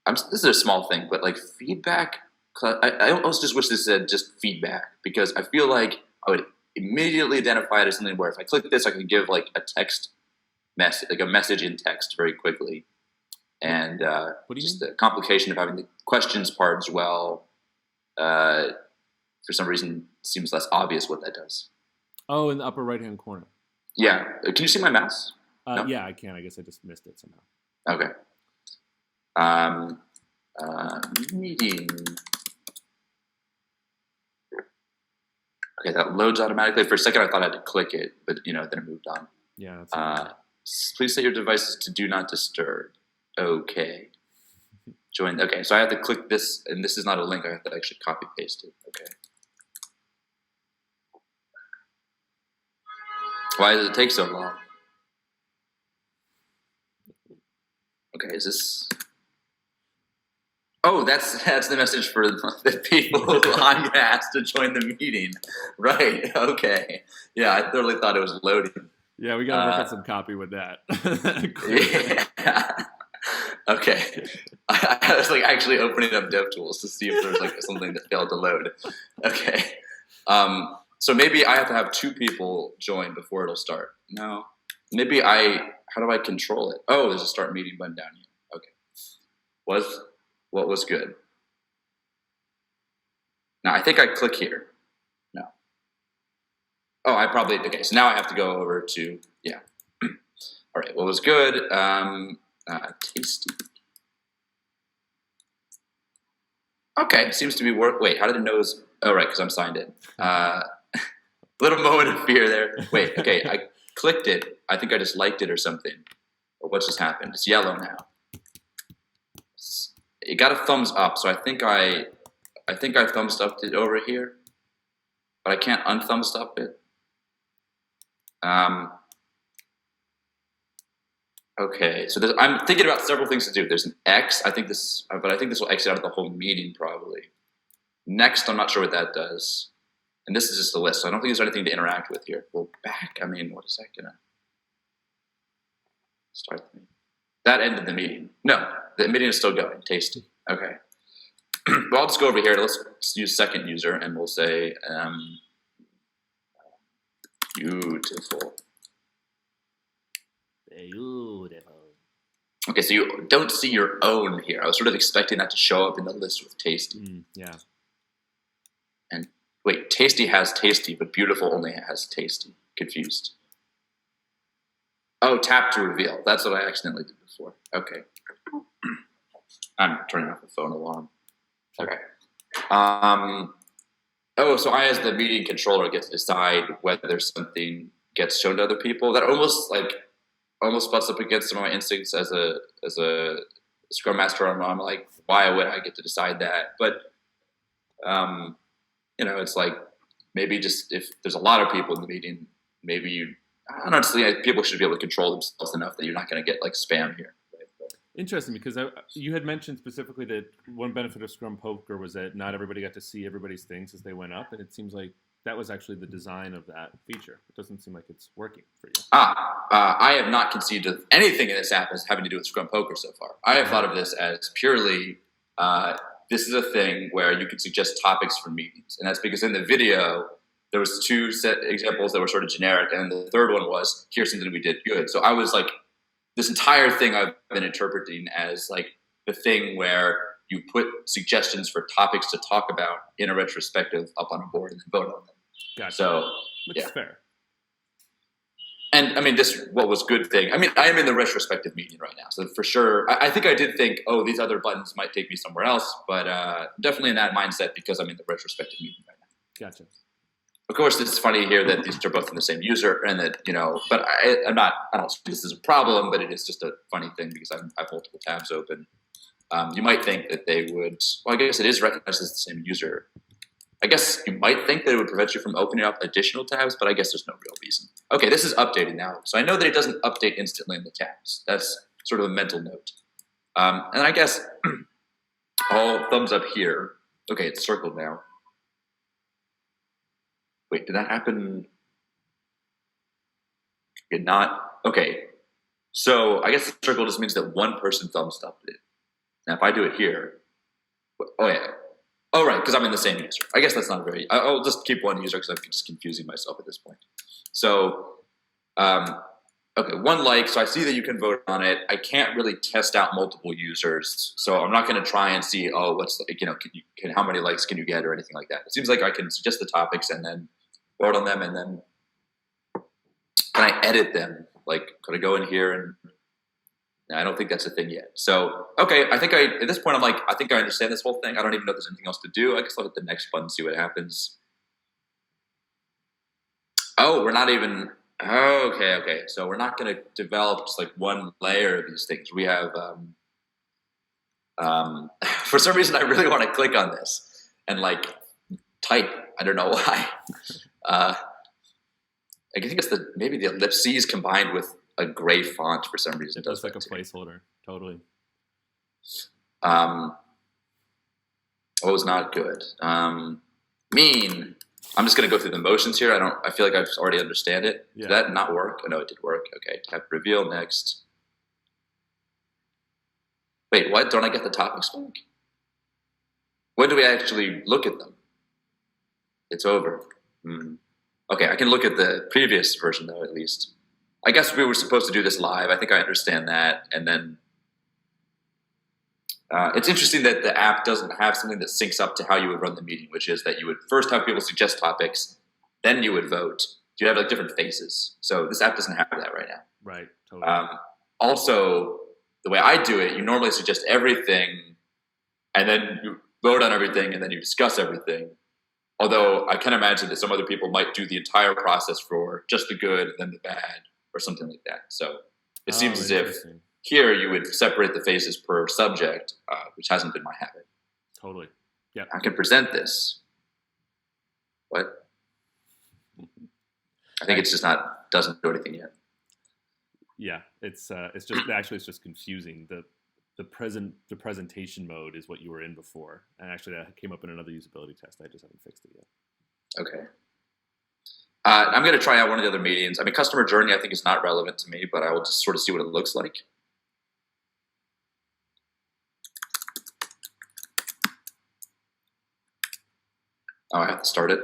This is a small thing, but like feedback. I almost just wish this said just feedback, because I feel like I would immediately identify it as something where if I click this, I can give like a text message, like a message in text very quickly. And what do you just mean? the complication of having the questions part as well, for some reason, seems less obvious what that does. Oh, in the upper right-hand corner. Yeah. Can you see my mouse? No? Yeah, I can. I guess I just missed it somehow. Okay. Meeting. Okay, that loads automatically. For a second, I thought I had to click it, but then it moved on. Yeah. That's please set your devices to do not disturb. Okay. Join. Okay, so I have to click this, and this is not a link. I have to actually copy paste it. Okay. Why does it take so long? Okay, is this? Oh, that's the message for the people who I'm gonna ask to join the meeting. Right. Okay. Yeah, I totally thought it was loading. Yeah, we gotta work on some copy with that. Yeah. Okay. I was like actually opening up DevTools to see if there's like something that failed to load. Okay. So maybe I have to have 2 people join before it'll start. No. Maybe how do I control it? Oh, there's a start meeting button down here. Okay. What was good? Now I think I click here. No. Oh, okay, so now I have to go over to, yeah. All right, what was good? Tasty. Okay, seems to be work. Wait, how did it know? Oh, right, because I'm signed in. Little moment of fear there. Wait, okay, I clicked it. I think I just liked it or something. Or what just happened? It's yellow now. It got a thumbs up, so I think I thumbs upped it over here, but I can't unthumbs up it. Okay, so I'm thinking about several things to do. There's an X. But I think this will exit out of the whole meeting probably. Next, I'm not sure what that does. And this is just a list, so I don't think there's anything to interact with here. Well, back, I mean, what is that gonna start the meeting? That ended the meeting. No, the meeting is still going. Tasty. Okay. Well, I'll just go over here. Let's use second user, and we'll say beautiful. Beautiful. Okay, so you don't see your own here. I was sort of expecting that to show up in the list with tasty. Yeah. And wait, tasty has tasty, but beautiful only has tasty. Confused. Oh, tap to reveal. That's what I accidentally did before. Okay. I'm turning off the phone alarm. Okay. So I, as the meeting controller, get to decide whether something gets shown to other people. That almost butts up against some of my instincts as a Scrum Master. I'm like, why would I get to decide that? But it's like maybe just if there's a lot of people in the meeting, maybe honestly, people should be able to control themselves enough that you're not going to get like spam here. Interesting, because you had mentioned specifically that one benefit of Scrum Poker was that not everybody got to see everybody's things as they went up, and it seems like that was actually the design of that feature. It doesn't seem like it's working for you. I have not conceived of anything in this app as having to do with Scrum Poker so far. I have thought of this as purely, this is a thing where you can suggest topics for meetings, and that's because in the video, there was 2 set examples that were sort of generic, and the third one was, here's something we did good. So I was like, this entire thing I've been interpreting as like the thing where you put suggestions for topics to talk about in a retrospective up on a board and then vote on them. Gotcha. So, which is fair. And I mean, what was good thing. I mean, I am in the retrospective meeting right now, so for sure, I think I did think, oh, these other buttons might take me somewhere else, but definitely in that mindset because I'm in the retrospective meeting right now. Gotcha. Of course, it's funny here that these are both in the same user, and that but I don't see this as a problem, but it is just a funny thing because I have multiple tabs open. You might think that they would. Well, I guess it is recognized as the same user. I guess you might think that it would prevent you from opening up additional tabs, but I guess there's no real reason. Okay, this is updating now, so I know that it doesn't update instantly in the tabs. That's sort of a mental note. And I guess all thumbs up here. Okay, it's circled now. Wait, did that happen? Did not. Okay, so I guess the circle just means that one person thumbs up it. Now, if I do it here, oh yeah, oh right, because I'm in the same user. I guess that's not very. I'll just keep one user because I'm just confusing myself at this point. So, okay, one like. So I see that you can vote on it. I can't really test out multiple users, so I'm not going to try and see. Oh, what's how many likes can you get or anything like that. It seems like I can suggest the topics and then vote on them, and then can I edit them? Like, could I go in here and? I don't think that's a thing yet. So, okay, at this point, I'm like, I think I understand this whole thing. I don't even know if there's anything else to do. I guess I'll hit the next button, see what happens. Oh, we're not even, okay. So we're not going to develop just like one layer of these things. We have, for some reason, I really want to click on this and like type. I don't know why. I think it's maybe the ellipses combined with a gray font for some reason. It does like a placeholder, totally. What was not good? Mean. I'm just going to go through the motions here. I feel like I already understand it. Yeah. Did that not work? Oh, no, it did work. Okay, tap reveal next. Wait, what? Don't I get the topics back? When do we actually look at them? It's over. Okay, I can look at the previous version though, at least. I guess we were supposed to do this live. I think I understand that. And then it's interesting that the app doesn't have something that syncs up to how you would run the meeting, which is that you would first have people suggest topics, then you would vote. You have like different phases. So this app doesn't have that right now. Right, totally. Also, the way I do it, you normally suggest everything, and then you vote on everything, and then you discuss everything. Although I can imagine that some other people might do the entire process for just the good, then the bad, or something like that. So it seems as if here you would separate the phases per subject, which hasn't been my habit. Totally. Yeah. I can present this. What? I think it's just doesn't do anything yet. Yeah, it's just confusing. The presentation mode is what you were in before, and actually that came up in another usability test. I just haven't fixed it yet. Okay. I'm going to try out one of the other meetings. I mean, customer journey I think is not relevant to me, but I will just sort of see what it looks like. Oh, I have to start it.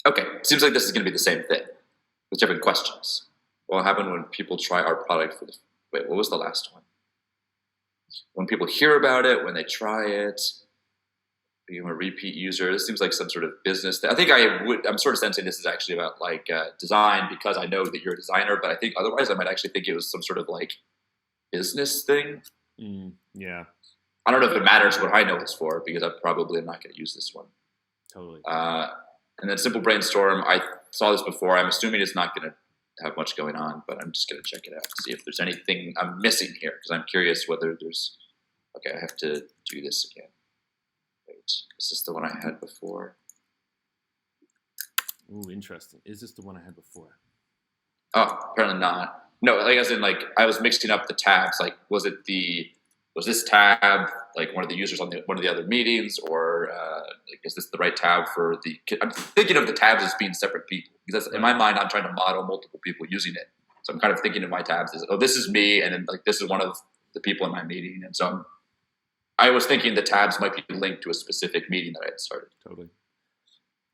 Okay, seems like this is going to be the same thing with different questions. What will happen when people try our product wait, what was the last one? When people hear about it, when they try it, become a repeat user. This seems like some sort of business thing. I think I'm sort of sensing this is actually about like design because I know that you're a designer, but I think otherwise I might actually think it was some sort of like business thing. Yeah. I don't know if it matters what I know it's for because I probably am not going to use this one. Totally. And then simple brainstorm. I saw this before. I'm assuming it's not going to have much going on, but I'm just going to check it out to see if there's anything I'm missing here because I'm curious whether there's. Okay, I have to do this again. Wait, is this the one I had before? Ooh, interesting. Is this the one I had before? Oh, apparently not. No, like as in like I was mixing up the tabs. Like, was this tab like one of the users on one of the other meetings, or like, is this the right tab for the? I'm thinking of the tabs as being separate people because in my mind I'm trying to model multiple people using it. So I'm kind of thinking of my tabs as this is me, and then like this is one of the people in my meeting, and so I was thinking the tabs might be linked to a specific meeting that I had started. Totally.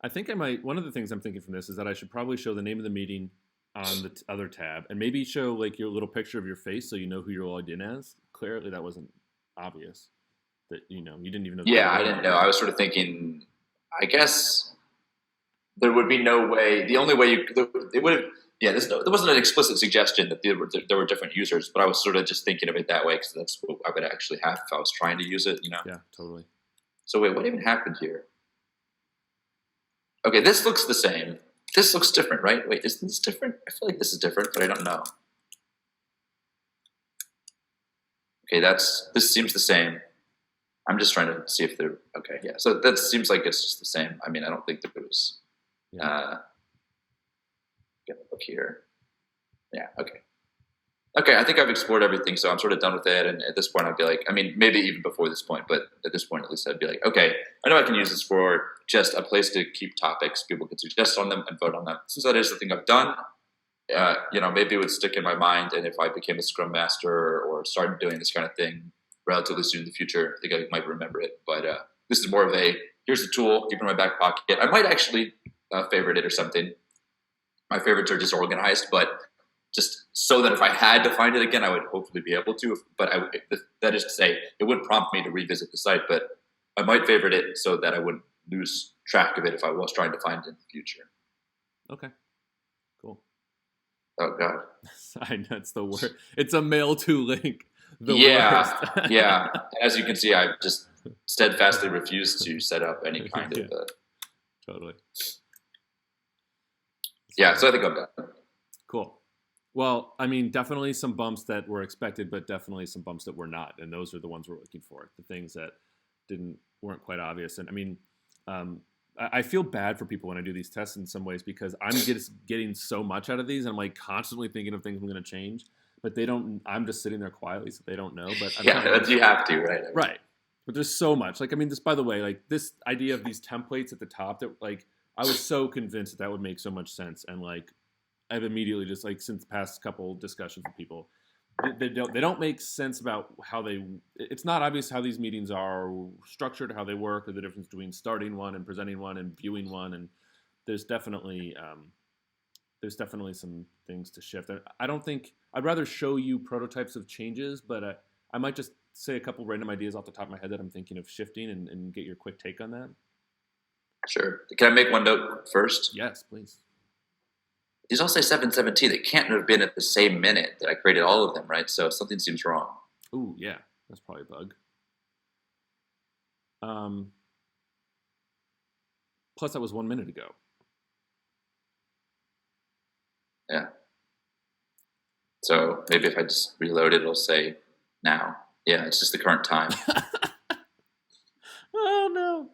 I think I might. One of the things I'm thinking from this is that I should probably show the name of the meeting on the other tab, and maybe show like your little picture of your face so you know who you're logged in as. Clearly, that wasn't obvious. That you didn't even know. Yeah, I didn't know. I was sort of thinking. I guess there would be no way. The only way it would have. Yeah, there wasn't an explicit suggestion that there were different users, but I was sort of just thinking of it that way because that's what I would actually have if I was trying to use it. Yeah, totally. So wait, what even happened here? Okay, this looks the same. This looks different, right? Wait, isn't this different? I feel like this is different, but I don't know. Okay, this seems the same. I'm just trying to see if they're, okay, yeah. So that seems like it's just the same. I mean, I don't think that it was, look here. Yeah, okay. Okay, I think I've explored everything, so I'm sort of done with it. And at this point, I'd be like, I mean, maybe even before this point, but at this point, at least, I'd be like, okay, I know I can use this for just a place to keep topics. People can suggest on them and vote on them. Since that is the thing I've done, maybe it would stick in my mind. And if I became a Scrum Master or started doing this kind of thing relatively soon in the future, I think I might remember it. But this is more of a, here's the tool, keep it in my back pocket. I might actually favorite it or something. My favorites are disorganized, but just so that if I had to find it again, I would hopefully be able to. But that is to say, it would prompt me to revisit the site, but I might favorite it so that I wouldn't lose track of it if I was trying to find it in the future. Okay, cool. Oh, God. I know, it's the worst. It's a mail to link. Worst. Yeah. As you can see, I just steadfastly refuse to set up any kind of... Totally. Yeah, so I think I'm done. Cool. Well, I mean, definitely some bumps that were expected, but definitely some bumps that were not. And those are the ones we're looking for, the things that weren't quite obvious. And I mean, I feel bad for people when I do these tests in some ways because I'm just getting so much out of these. And I'm like constantly thinking of things I'm going to change, but they don't, I'm just sitting there quietly so they don't know. But you have to, right? Right. But there's so much. Like, I mean, just by the way, like this idea of these templates at the top that like, I was so convinced that would make so much sense. And like, I've immediately just like since the past couple discussions with people, they don't make sense about how it's not obvious how these meetings are structured, how they work, or the difference between starting one and presenting one and viewing one. And there's definitely some things to shift. I don't think I'd rather show you prototypes of changes, but I might just say a couple random ideas off the top of my head that I'm thinking of shifting and get your quick take on that. Sure. Can I make one note first? Yes, please. These all say 7:17. They can't have been at the same minute that I created all of them, right? So something seems wrong. Ooh, yeah. That's probably a bug. Plus, that was 1 minute ago. Yeah. So maybe if I just reload it, it'll say now. Yeah, it's just the current time. Oh, no.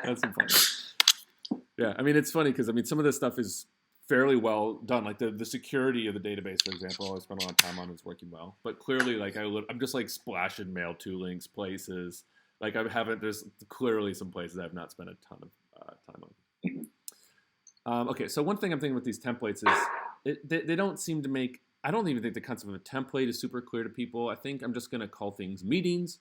That's funny. Yeah, I mean, it's funny because, I mean, some of this stuff is fairly well done. Like the security of the database, for example, I spent a lot of time on is working well. But clearly, like I'm just like splashing mail to links places. Like there's clearly some places I've not spent a ton of time on. Okay, so one thing I'm thinking with these templates is they don't seem to make, I don't even think the concept of a template is super clear to people. I think I'm just going to call things meetings.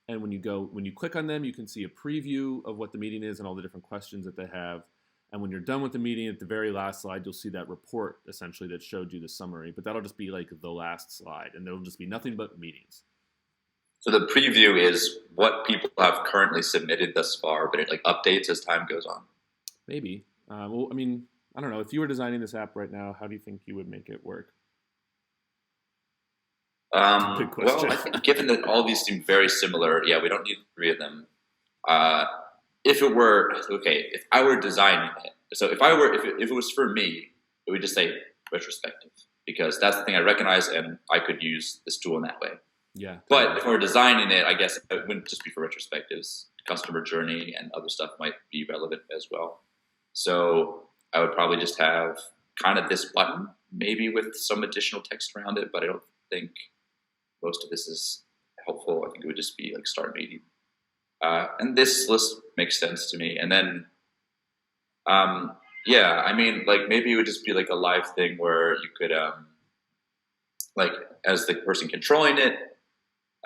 And when you click on them, you can see a preview of what the meeting is and all the different questions that they have. And when you're done with the meeting, at the very last slide, you'll see that report essentially that showed you the summary. But that'll just be like the last slide, and there'll just be nothing but meetings. So the preview is what people have currently submitted thus far, but it like updates as time goes on. Maybe. Well, I mean, I don't know. If you were designing this app right now, how do you think you would make it work? Good question. Well, I think given that all of these seem very similar, yeah, we don't need 3 of them. If I were designing it, so if it was for me, it would just say retrospective because that's the thing I recognize and I could use this tool in that way. Yeah. But if we're designing it, I guess it wouldn't just be for retrospectives. Customer journey and other stuff might be relevant as well. So I would probably just have kind of this button, maybe with some additional text around it, but I don't think most of this is helpful. I think it would just be like start meeting. And this list makes sense to me. And then, I mean, like maybe it would just be like a live thing where you could, like as the person controlling it,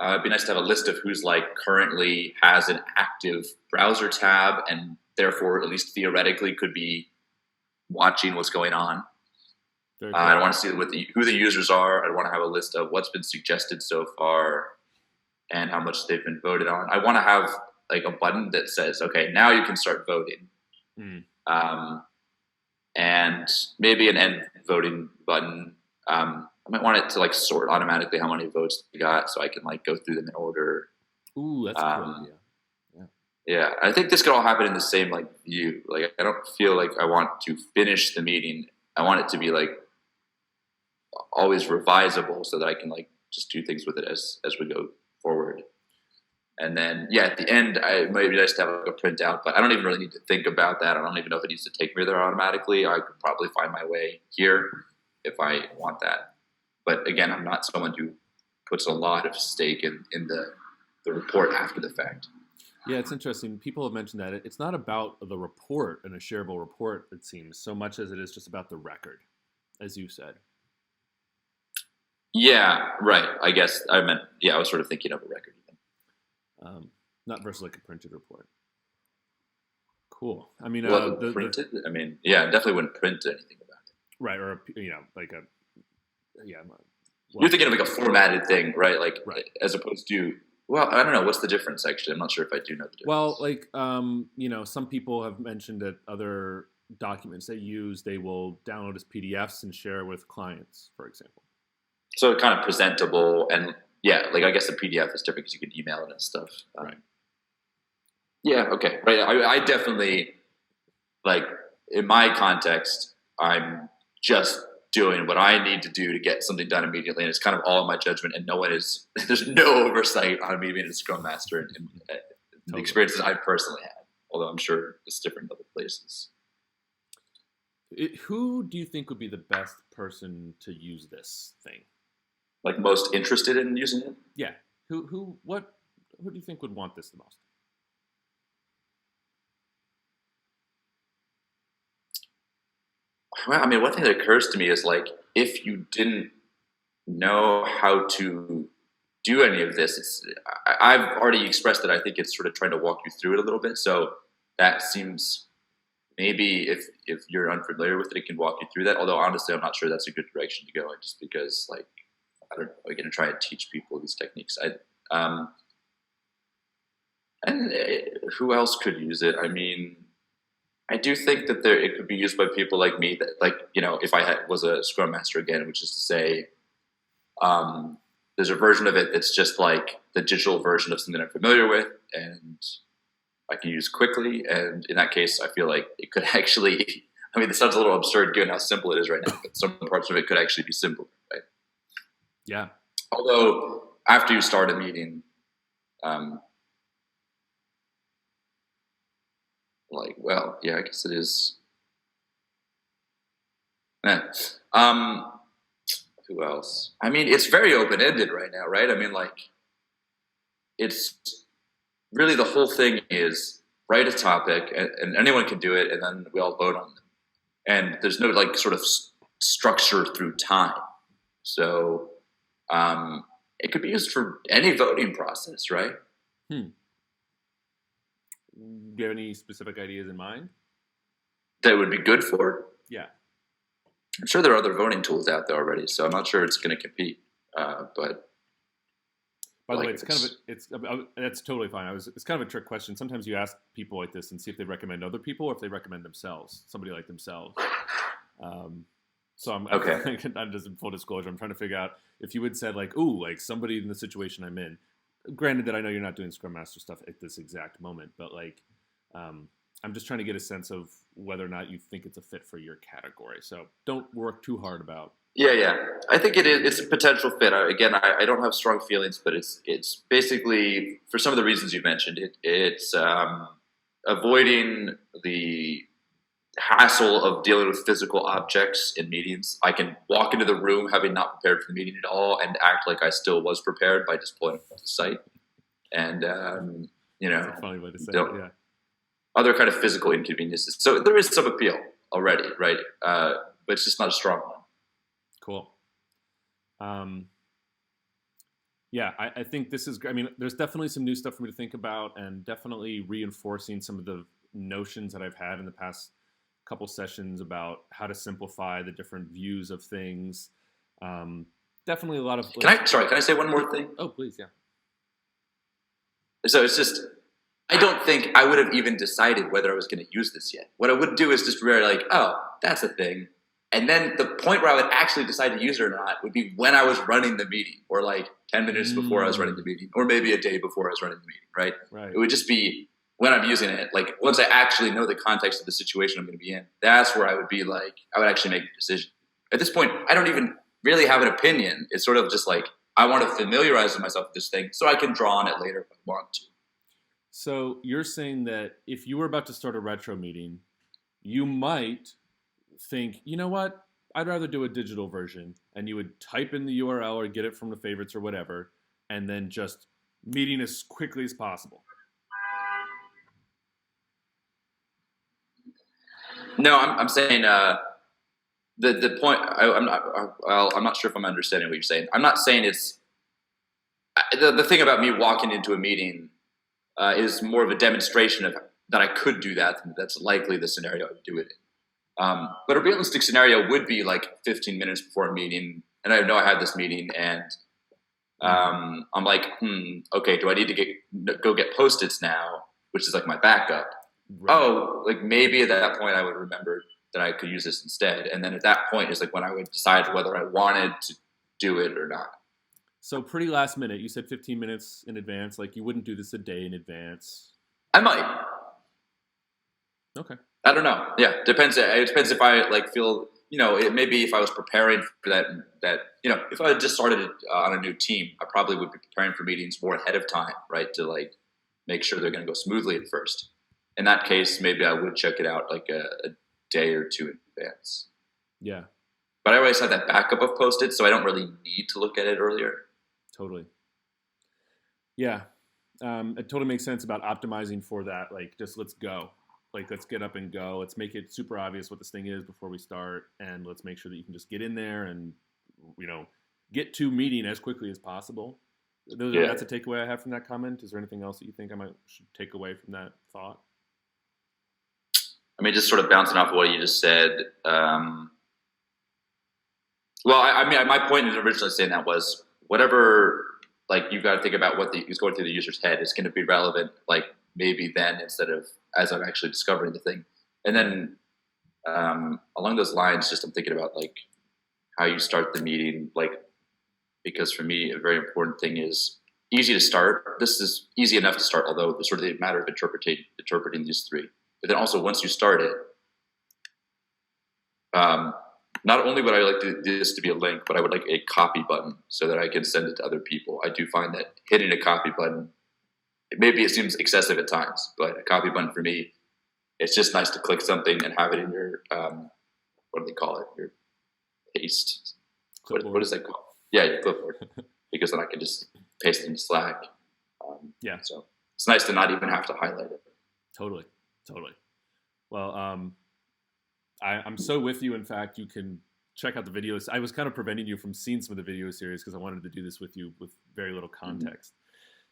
it'd be nice to have a list of who's like currently has an active browser tab and therefore at least theoretically could be watching what's going on. Cool. I want to see who the users are. I want to have a list of what's been suggested so far and how much they've been voted on. I want to have like a button that says, okay, now you can start voting. And maybe an end voting button. I might want it to like sort automatically how many votes you got so I can like go through them in order. Ooh, that's a cool idea. Yeah. Yeah, I think this could all happen in the same like view. Like, I don't feel like I want to finish the meeting. I want it to be like always revisable so that I can like just do things with it as we go forward. And then, yeah, at the end, it might be nice to have like a printout, but I don't even really need to think about that. I don't even know if it needs to take me there automatically. I could probably find my way here if I want that. But again, I'm not someone who puts a lot of stake in the report after the fact. Yeah, it's interesting. People have mentioned that it's not about the report and a shareable report, it seems, so much as it is just about the record, as you said. Yeah, right. I guess I meant, yeah, I was sort of thinking of a record. Not versus like a printed report. Cool. I mean, printed? I mean, yeah, definitely wouldn't print anything about it. Right, or, like a, yeah. Well, you're thinking of like a formatted thing, right? Like, right. As opposed to, well, I don't know. What's the difference, actually? I'm not sure if I do know the difference. Well, like, some people have mentioned that other documents they use, they will download as PDFs and share with clients, for example. So kind of presentable, and yeah, like I guess the PDF is different because you can email it and stuff. Right. Yeah, okay. Right. I definitely, like, in my context, I'm just doing what I need to do to get something done immediately, and it's kind of all in my judgment, and there's no oversight on me being a Scrum Master and the experiences I've personally had, although I'm sure it's different in other places. Who do you think would be the best person to use this thing? Like most interested in using it? Yeah. Who do you think would want this the most? Well, I mean, one thing that occurs to me is like, if you didn't know how to do any of this, I've already expressed that I think it's sort of trying to walk you through it a little bit. So that seems, maybe if you're unfamiliar with it, it can walk you through that. Although honestly, I'm not sure that's a good direction to go in, just because like, I don't know, I'm going to try and teach people these techniques. And who else could use it? I mean, I do think that it could be used by people like me that, like, if I was a Scrum Master again, which is to say, there's a version of it that's just like the digital version of something I'm familiar with and I can use quickly. And in that case, I feel like it could actually, I mean, this sounds a little absurd given how simple it is right now, but some parts of it could actually be simpler, right? Yeah. Although after you start a meeting, like, well, yeah, I guess it is. Who else? I mean, it's very open-ended right now, right? I mean, like, it's really the whole thing is write a topic, and anyone can do it, and then we all vote on them. And there's no like sort of structure through time, so it could be used for any voting process, right? Do you have any specific ideas in mind? That would be good for? Yeah. I'm sure there are other voting tools out there already, so I'm not sure it's going to compete. But by the way, that's totally fine. It's kind of a trick question. Sometimes you ask people like this and see if they recommend other people or if they recommend themselves, somebody like themselves. So I'm just in full disclosure, I'm trying to figure out if you had said like, ooh, like somebody in the situation I'm in. Granted that I know you're not doing Scrum Master stuff at this exact moment, but like, I'm just trying to get a sense of whether or not you think it's a fit for your category. So don't work too hard about. Yeah. I think it is. It's a potential fit. I don't have strong feelings, but it's basically for some of the reasons you mentioned. It's avoiding the hassle of dealing with physical objects in meetings. I can walk into the room having not prepared for the meeting at all and act like I still was prepared by just pulling up the site. And That's a funny way to say it, yeah. Other kind of physical inconveniences. So there is some appeal already, right? But it's just not a strong one. Cool. Yeah, I think this is, I mean, there's definitely some new stuff for me to think about and definitely reinforcing some of the notions that I've had in the past couple sessions about how to simplify the different views of things. Definitely a lot of... Can I say one more thing? Oh, please, yeah. So it's just, I don't think I would have even decided whether I was going to use this yet. What I would do is just be like, oh, that's a thing. And then the point where I would actually decide to use it or not would be when I was running the meeting, or like 10 minutes before I was running the meeting, or maybe a day before I was running the meeting, right? Right. It would just be when I'm using it, like once I actually know the context of the situation I'm going to be in, that's where I would be like, I would actually make a decision. At this point, I don't even really have an opinion. It's sort of just like, I want to familiarize myself with this thing so I can draw on it later if I want to. So you're saying that if you were about to start a retro meeting, you might think, you know what, I'd rather do a digital version, and you would type in the URL or get it from the favorites or whatever, and then just meeting as quickly as possible. No, I'm saying the point. I'm not sure if I'm understanding what you're saying. I'm not saying it's the thing about me walking into a meeting is more of a demonstration of that I could do that. That's likely the scenario I would do it in. But a realistic scenario would be like 15 minutes before a meeting, and I know I have this meeting, and I'm like, okay, do I need to go get Post-its now, which is like my backup? Right. Oh, like maybe at that point I would remember that I could use this instead, and then at that point is like when I would decide whether I wanted to do it or not. So pretty last minute. You said 15 minutes in advance. Like you wouldn't do this a day in advance. I might. Okay. I don't know. Yeah, depends. It depends if I like feel. Maybe if I was preparing for that, if I had just started on a new team, I probably would be preparing for meetings more ahead of time, right? To like make sure they're going to go smoothly at first. In that case, maybe I would check it out like a day or two in advance. Yeah. But I always have that backup of Post-it, so I don't really need to look at it earlier. Totally. Yeah. It totally makes sense about optimizing for that. Like, just let's go. Like, let's get up and go. Let's make it super obvious what this thing is before we start. And let's make sure that you can just get in there and, get to meeting as quickly as possible. That's a takeaway I have from that comment. Is there anything else that you think should take away from that thought? I mean, just sort of bouncing off of what you just said. My point in originally saying that was whatever, like, you've got to think about what is going through the user's head is going to be relevant, like, maybe then instead of as I'm actually discovering the thing. And then along those lines, just I'm thinking about, like, how you start the meeting, like, because for me, a very important thing is easy to start. This is easy enough to start, although it's sort of the matter of interpreting these three. But then also once you start it, not only would I like this to be a link, but I would like a copy button so that I can send it to other people. I do find that hitting a copy button, maybe it seems excessive at times, but a copy button for me, it's just nice to click something and have it in your, what do they call it? Your paste. What is that called? Yeah, your clipboard. Because then I can just paste it into Slack. So it's nice to not even have to highlight it. Totally. Well, I'm so with you. In fact, you can check out the videos. I was kind of preventing you from seeing some of the video series because I wanted to do this with you with very little context.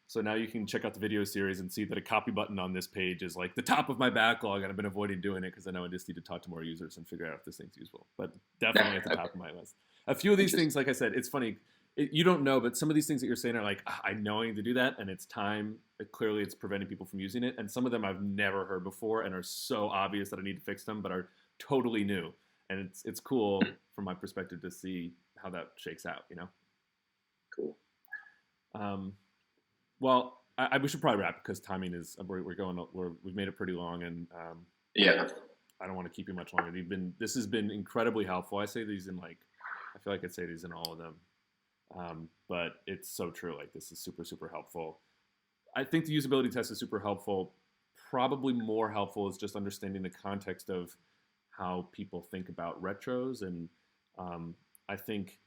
So now you can check out the video series and see that a copy button on this page is like the top of my backlog, and I've been avoiding doing it because I know I just need to talk to more users and figure out if this thing's useful. But definitely at the top of my list. A few of these things, like I said, it's funny. You don't know, but some of these things that you're saying are like, I know I need to do that, and it's time. Clearly, it's preventing people from using it. And some of them I've never heard before and are so obvious that I need to fix them, but are totally new. And it's cool from my perspective to see how that shakes out, Cool. Well, we should probably wrap because timing is we've made it pretty long, and I don't want to keep you much longer. This has been incredibly helpful. I say these in I feel like I'd say these in all of them. But it's so true. Like, this is super, super helpful. I think the usability test is super helpful. Probably more helpful is just understanding the context of how people think about retros. And I think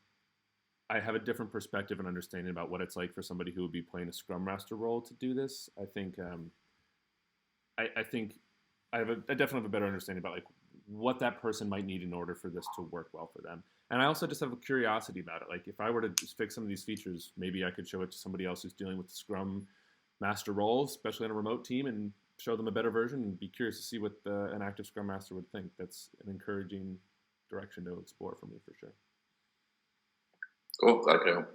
I have a different perspective and understanding about what it's like for somebody who would be playing a Scrum Master role to do this. I think I think I definitely have a better understanding about like what that person might need in order for this to work well for them. And I also just have a curiosity about it. Like, if I were to just fix some of these features, maybe I could show it to somebody else who's dealing with the Scrum Master role, especially on a remote team, and show them a better version and be curious to see what an active Scrum Master would think. That's an encouraging direction to explore for me, for sure. Cool. Glad to know.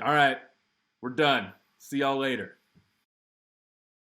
All right. We're done. See y'all later.